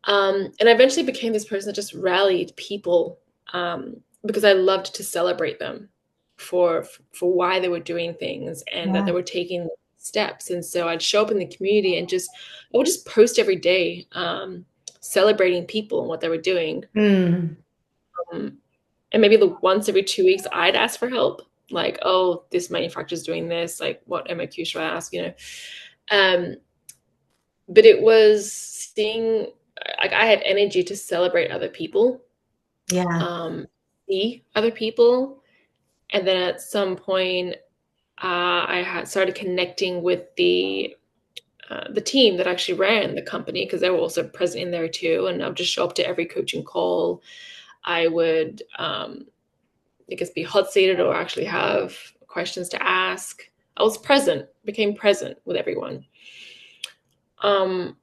And I eventually became this person that just rallied people, because I loved to celebrate them for why they were doing things and that Yeah. they were taking steps. And so I'd show up in the community and I would just post every day, celebrating people and what they were doing. Mm. Um, and maybe once every 2 weeks, I'd ask for help. Like, oh, this manufacturer's doing this. Like, what MOQ should I ask? Um, but it was seeing, like, I had energy to celebrate other people, Yeah. see other people, and then at some point, I had started connecting with the team that actually ran the company, because they were also present in there too. And I would just show up to every coaching call. I would, I guess, be hot seated or actually have questions to ask. I was present, became present with everyone. Um,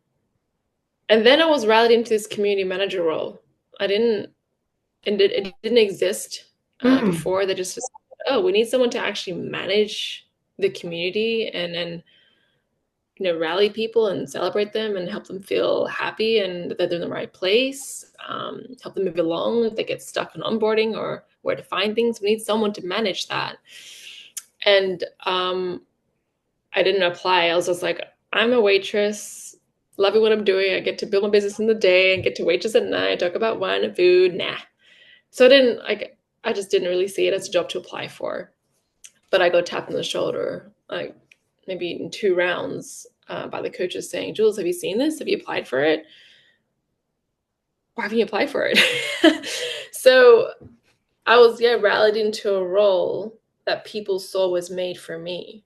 and then I was rallied into this community manager role. I didn't, and it didn't exist Mm. before. They just decided, oh, we need someone to actually manage the community and rally people and celebrate them and help them feel happy and that they're in the right place, help them move along if they get stuck in onboarding or where to find things. We need someone to manage that. And I didn't apply. I was just like, I'm a waitress, loving what I'm doing. I get to build my business in the day and get to waitress at night, talk about wine and food. Nah. So I just didn't really see it as a job to apply for. But I got tapped on the shoulder, like maybe in 2 rounds, by the coaches saying, Jules, have you seen this? Have you applied for it? Why haven't you applied for it? So I was, yeah, rallied into a role that people saw was made for me.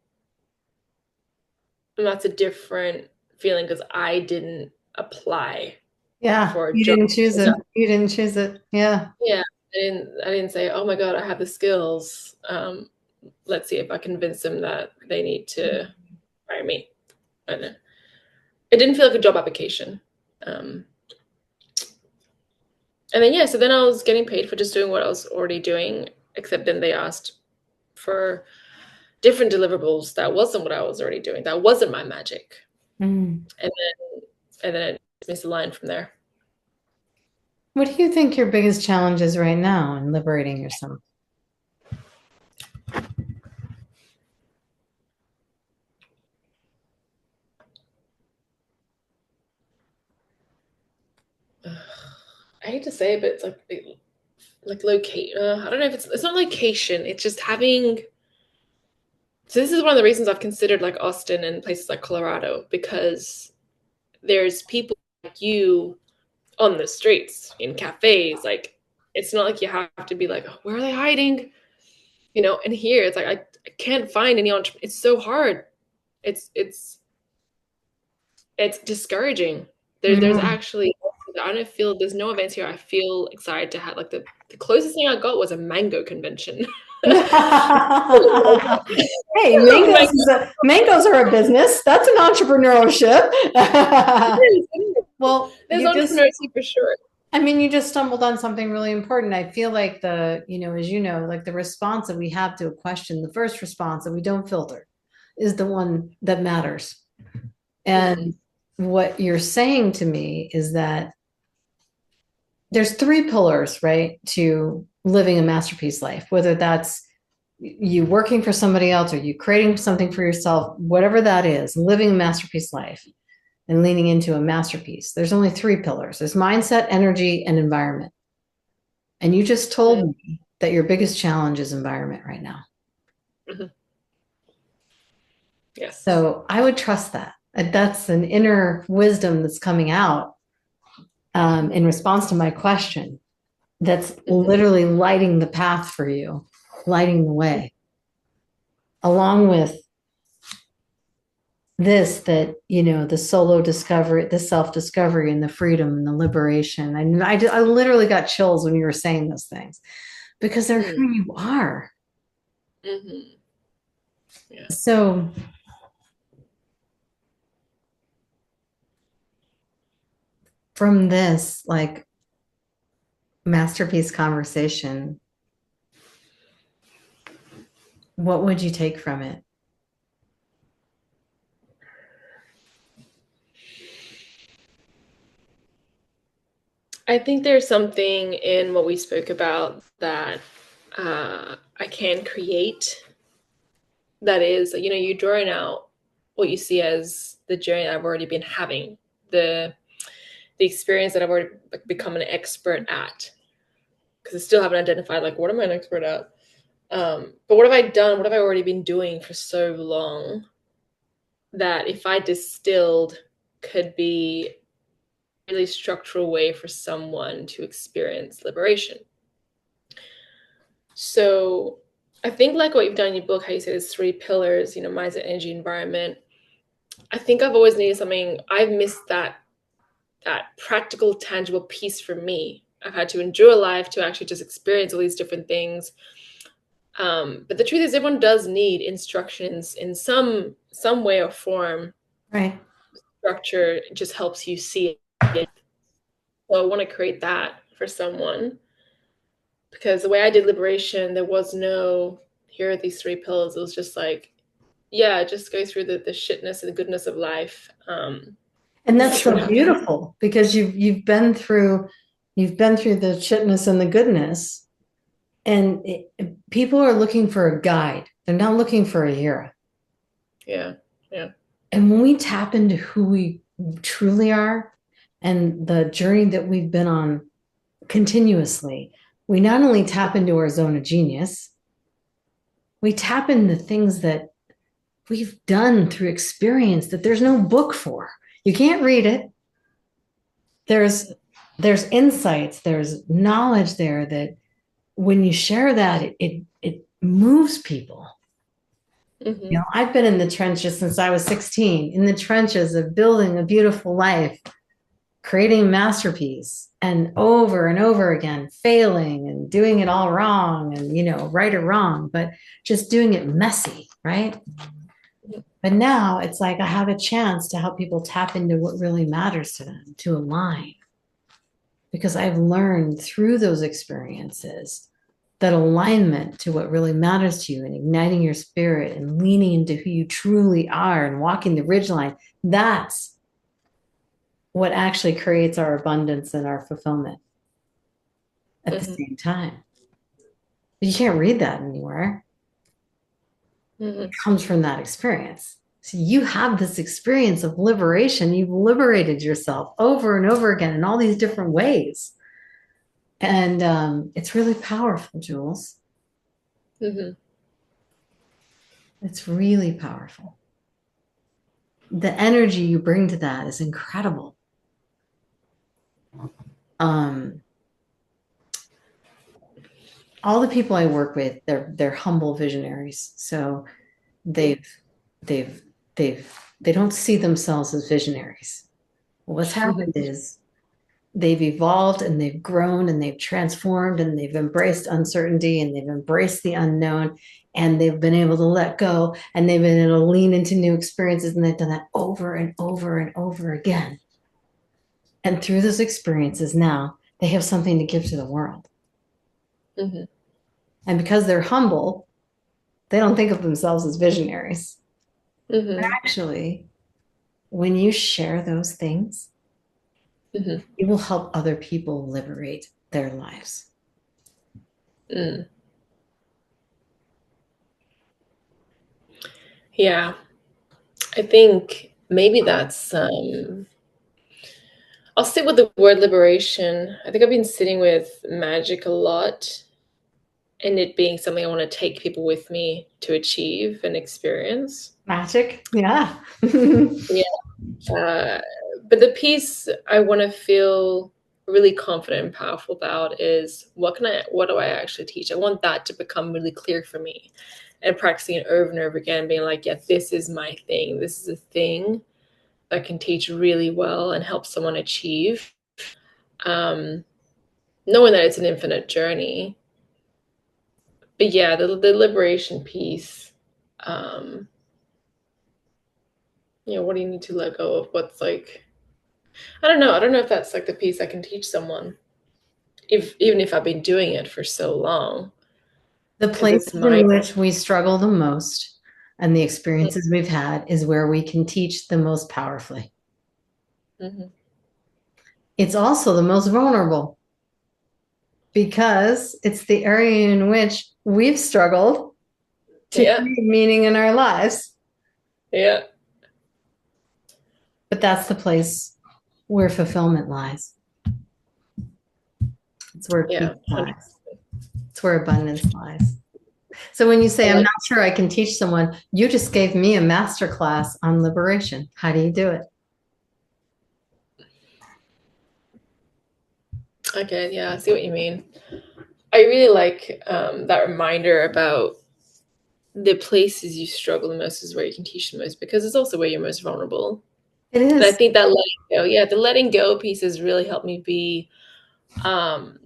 And that's a different feeling because I didn't apply Yeah. for a You job. didn't choose it. You didn't choose it. Yeah. Yeah, I didn't say, oh my God, I have the skills. Let's see if I convince them that they need to hire me. And it didn't feel like a job application. Um, and then, yeah, so then I was getting paid for just doing what I was already doing, except then they asked for different deliverables. That wasn't what I was already doing. That wasn't my magic. Mm. And then it misaligned from there. What do you think your biggest challenge is right now in liberating yourself? I hate to say it, but it's like locate. I don't know if it's not location. It's just having. So this is one of the reasons I've considered like Austin and places like Colorado, because there's people like you on the streets, in cafes. Like, it's not like you have to be like, oh, where are they hiding? And here it's like I can't find any It's so hard. It's it's discouraging. There's Mm. actually, I don't feel, there's no events here I feel excited to have. Like, the closest thing I got was a mango convention. Hey, mangoes are a business. That's an entrepreneurship. Well, There's entrepreneurship for sure. I mean, you just stumbled on something really important. I feel like as you know, like the response that we have to a question, the first response that we don't filter is the one that matters. Mhm. And what you're saying to me is that there's three pillars, right, to living a masterpiece life, whether that's you working for somebody else or you creating something for yourself, whatever that is, living a masterpiece life and leaning into a masterpiece. There's only three pillars. There's mindset, energy, and environment. And you just told me that your biggest challenge is environment right now. Mhm. Yes. So I would trust that. That's an inner wisdom that's coming out in response to my question. That's Mhm. literally lighting the path for you, lighting the way, along with this, that, the solo discovery, the self-discovery and the freedom and the liberation. And I literally got chills when you were saying those things because they're Mm. who you are. Mhm. Yeah. So from this, like, masterpiece conversation, what would you take from it? I think there's something in what we spoke about that I can create. That is, you're drawing out what you see as the journey I've already been having, the the experience that I've already become an expert at. Because I still haven't identified like what am I an expert at. But what have I done? What have I already been doing for so long that if I distilled could be a really structural way for someone to experience liberation. So I think like what you've done in your book, how you say there's three pillars, mindset, energy, environment. I think I've always needed something. I've missed that practical, tangible piece for me. I've had to endure life to actually just experience all these different things. But the truth is, everyone does need instructions in some way or form. Right. Structure just helps you see it. So I want to create that for someone because the way I did liberation, there was no here are these three pillars. It was just like, yeah, just go through the shitness and the goodness of life. And that's See what so happens. beautiful because you've been through the shitness and the goodness, and people are looking for a guide. They're not looking for a hero. Yeah, yeah. And when we tap into who we truly are and the journey that we've been on continuously, we not only tap into our zone of genius, we tap into things that we've done through experience that there's no book for. You can't read it. There's insights, there's knowledge there that when you share that, it moves people. Mm-hmm. I've been in the trenches since I was 16, in the trenches of building a beautiful life, creating a masterpiece, and over again, failing and doing it all wrong, and right or wrong, but just doing it messy, right? But now it's like I have a chance to help people tap into what really matters to them, to align, because I've learned through those experiences that alignment to what really matters to you and igniting your spirit and leaning into who you truly are and walking the ridgeline, that's what actually creates our abundance and our fulfillment at the Mm-hmm. same time. But you can't read that anywhere. It Mm-hmm. comes from that experience. So you have this experience of liberation. You've liberated yourself over and over again in all these different ways. And it's really powerful, Jules. Mm-hmm. It's really powerful. The energy you bring to that is incredible. Um, all the people I work with, they're humble visionaries. So they've they've they don't see themselves as visionaries. What's happened is they've evolved and they've grown and they've transformed and they've embraced uncertainty and they've embraced the unknown, and they've been able to let go and they've been able to lean into new experiences, and they've done that over and over and over again. And through those experiences, now they have something to give to the world. Mm-hmm. And because they're humble, they don't think of themselves as visionaries. But Mm-hmm. actually, when you share those things, Mm-hmm. it will help other people liberate their lives. Mm. Yeah, I think maybe that's I'll sit with the word liberation. I think I've been sitting with magic a lot. and it being something I want to take people with me to achieve and experience. Magic. Yeah. Yeah. Uh, but the piece I want to feel really confident and powerful about is what do I actually teach? I want that to become really clear for me, and practicing it over and over again, being like, yeah, this is my thing. This is a thing that can teach really well and help someone achieve. Um, Knowing that it's an infinite journey. But yeah, the liberation piece, um, what do you need to let go of? What's like, I don't know. I don't know if that's like the piece I can teach someone, if even if I've been doing it for so long, The because places it's my. in which we struggle the most and the experiences we've had is where we can teach the most powerfully. Mm-hmm. It's also the most vulnerable because it's the area in which we've struggled to Yeah, create meaning in our lives. yeah, But that's the place where fulfillment lies. It's where yeah. peace lies. It's where abundance lies. So when you I say, I'm like. not sure I can teach someone, you just gave me a master class on liberation. How do you do it? Okay, yeah, I see what you mean. I really like that reminder about the places you struggle the most is where you can teach the most, because it's also where you're most vulnerable. It And I is. think that letting go, yeah, the letting go piece has really helped me be, um,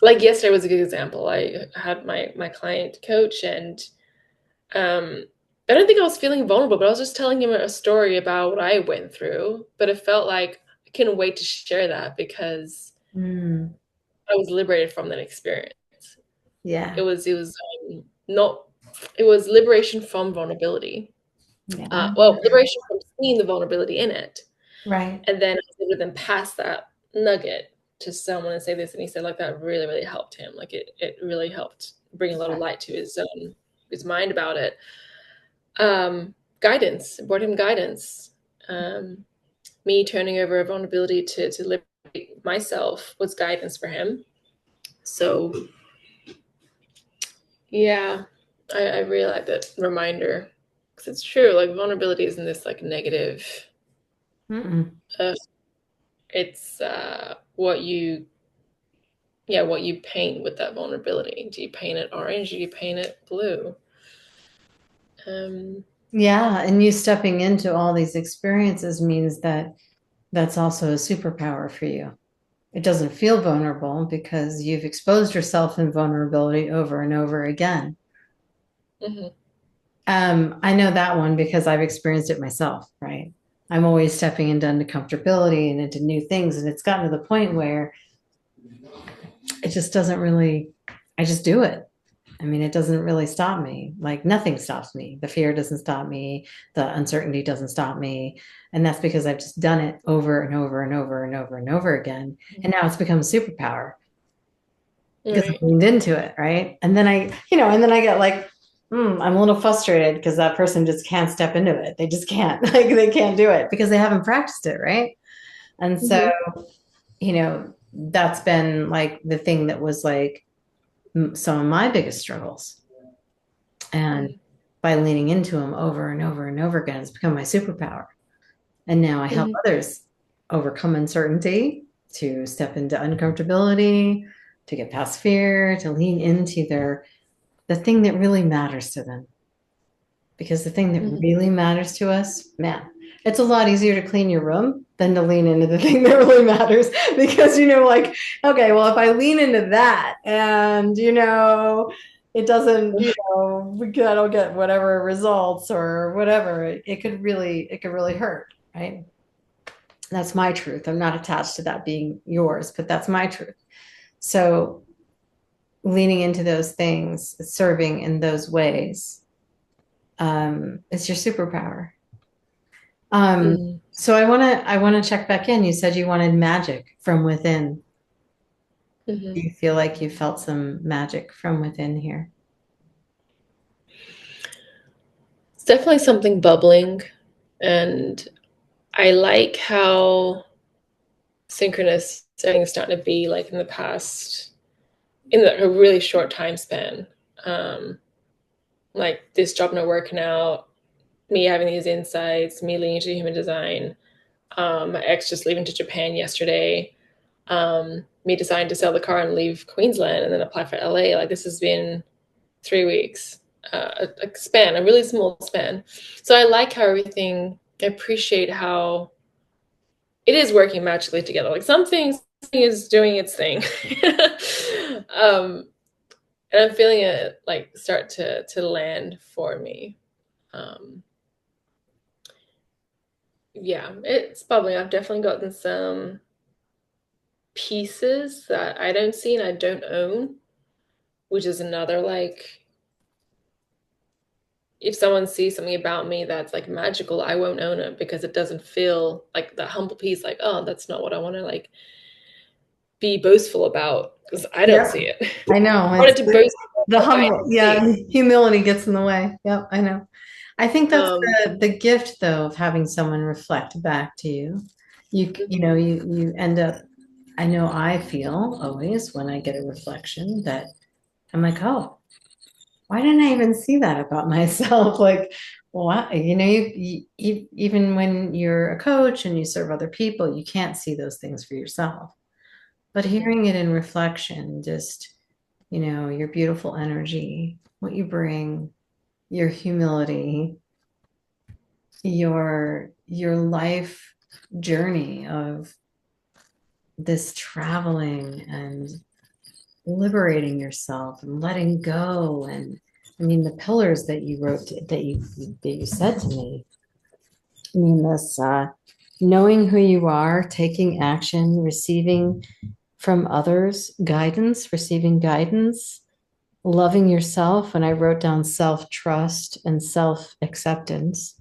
like yesterday was a good example. I had my client coach, and um, I don't think I was feeling vulnerable, but I was just telling him a story about what I went through. But it felt like I couldn't wait to share that because Mm, I was liberated from that experience. yeah. It was not it was liberation from vulnerability. Yeah. Well, liberation from seeing the vulnerability in it, Right. and then I was able to then pass that nugget to someone and say this, and he said like that really really helped him. Like it really helped bring a lot of light to his mind about it. Guidance, brought him guidance. Um, Me turning over a vulnerability to liberate myself was guidance for him. So yeah, I really like that reminder, because it's true. Like vulnerability isn't this like negative. Mm-mm. Uh, it's what you, yeah, what you paint with that vulnerability. Do you paint it orange? Do you paint it blue? Um, Yeah. And you stepping into all these experiences means that that's also a superpower for you. It doesn't feel vulnerable because you've exposed yourself in vulnerability over and over again. mhm, I know that one because I've experienced it myself, right? I'm always stepping into uncomfortability and into new things. And it's gotten to the point where it just doesn't really, I just do it. I mean, it doesn't really stop me. Like nothing stops me. The fear doesn't stop me. The uncertainty doesn't stop me. And that's because I've just done it over and over and over and over and over again. And now it's become a superpower because I right. leaned into it, right? And then and then I get like, I'm a little frustrated because that person just can't step into it. They just can't, like, they can't do it because they haven't practiced it, right? And so, Mhm, that's been like the thing that was like some of my biggest struggles. And mhm, by leaning into them over and over and over again, it's become my superpower. And now I help mhm, others overcome uncertainty, to step into uncomfortability, to get past fear, to lean into the thing that really matters to them. Because the thing that mhm. really matters to us, man, it's a lot easier to clean your room than to lean into the thing that really matters. Because, like, okay, well, if I lean into that and, it doesn't, I don't get whatever results or whatever, it could really hurt, right? That's my truth. I'm not attached to that being yours, but that's my truth. So leaning into those things, serving in those ways, it's your superpower. Mhm. So I want to check back in. You said you wanted magic from within. Do Mhm. you feel like you felt some magic from within here? It's definitely something bubbling, and I like how synchronous everything's starting to be like in the past in a really short time span. Like this job not working out, me having these insights, me leaning to human design, my ex just leaving to Japan yesterday, me deciding to sell the car and leave Queensland and then apply for LA. Like this has been 3 weeks, a span, a really small span. So I like how everything, I appreciate how it is working magically together. Like something is doing its thing. And I'm feeling it like start to land for me. Um, yeah, it's bubbling. I've definitely gotten some pieces that I don't see and I don't own, which is another like if someone sees something about me that's like magical, I won't own it because it doesn't feel like that humble piece, like, oh, that's not what I want to like be boastful about because I don't Yep. see it. I know. I wanted to boast The about what I humble, see. yeah, humility gets in the way. Yep, I know. I think that's Um, the gift though of having someone reflect back to you. You know, you end up, I know I feel always when I get a reflection that I'm like, oh, why didn't I even see that about myself? Like, what, you know, even when you're a coach and you serve other people, you can't see those things for yourself. But mhm. hearing it in reflection, just, you know, your beautiful energy, what you bring, your humility, your life journey of this traveling and liberating yourself and letting go. And I mean the pillars that you wrote that you said to me. I mean this knowing who you are, taking action, receiving from others guidance, receiving guidance, loving yourself. And I wrote down self-trust and self-acceptance.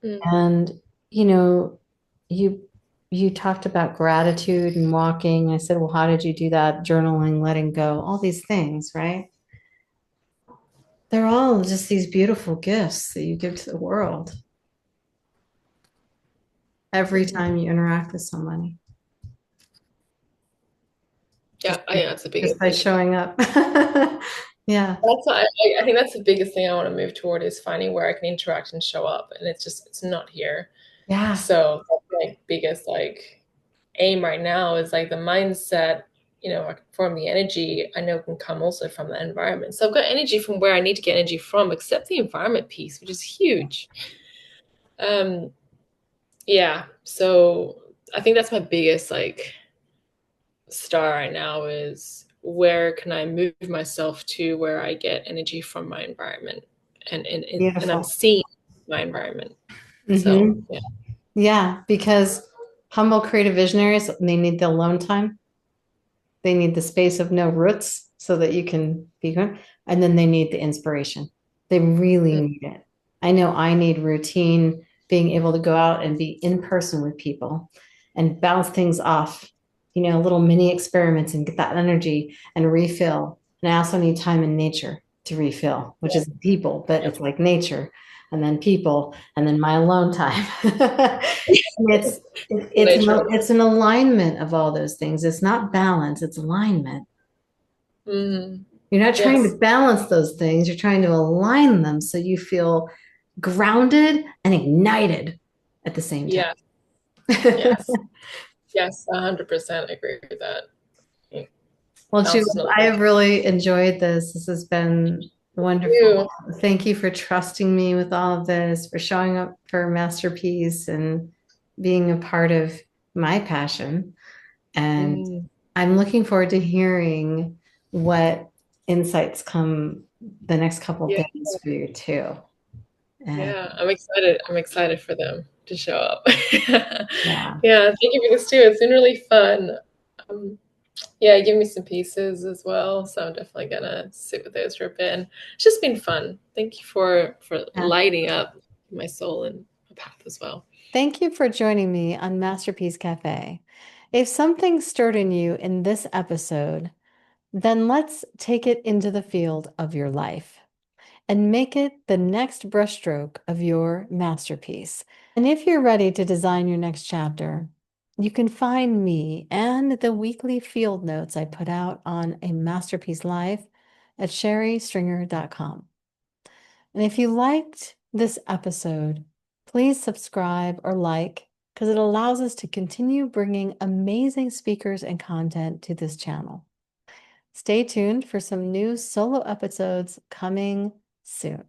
Mm. And you know, you you talked about gratitude and walking. I said, well, how did you do that? Journaling, letting go, all these things, right? They're all just these beautiful gifts that you give to the world every Mhm. time you interact with somebody, Yeah, I think that's the just biggest by thing. showing up. Yeah. That's what I think that's the biggest thing I want to move toward is finding where I can interact and show up, and it's just it's not here. Yeah. So that's my biggest like aim right now is like the mindset, you know, from the energy I know can come also from the environment. So I've got energy from where I need to get energy from, except the environment piece, which is huge. Um, yeah. So I think that's my biggest like star right now is where can I move myself to where I get energy from my environment and I'm Beautiful. seeing my environment. So Hmm. yeah. Yeah, because humble creative visionaries, they need the alone time. They need the space of no roots so that you can be good. And then they need the inspiration. They really Mm, need it. I know I need routine, being able to go out and be in person with people and bounce things off, you know, little mini experiments and get that energy and refill. And I also need time in nature to refill, which yeah, is people, but yeah. it's like nature and then people and then my alone time. It's Nature. it's an alignment of all those things. It's not balance, it's alignment. Mm, You're not trying to yes. balance those things, you're trying to align them so you feel grounded and ignited at the same time. Yeah. Yes. Yes. 100% agree with that. Well, Balance is Jules, another I big have really enjoyed this. This has been wonderful. you. Thank you for trusting me with all of this, for showing up for Masterpiece and being a part of my passion. And Mm, I'm looking forward to hearing what insights come the next couple of yeah. days for you too. And Yeah. I'm excited. I'm excited for them to show up. yeah, Yeah. Thank you for this too. It's been really fun. Um, Yeah, give me some pieces as well. So I'm definitely gonna sit with those for a bit. And it's just been fun. Thank you for yeah. lighting up my soul and my path as well. Thank you for joining me on Masterpiece Cafe. If something stirred in you in this episode, then let's take it into the field of your life and make it the next brushstroke of your masterpiece. And if you're ready to design your next chapter, You can find me and the weekly field notes I put out on a Masterpiece Live at cheristringer.com. And if you liked this episode, please subscribe or like because it allows us to continue bringing amazing speakers and content to this channel. Stay tuned for some new solo episodes coming soon.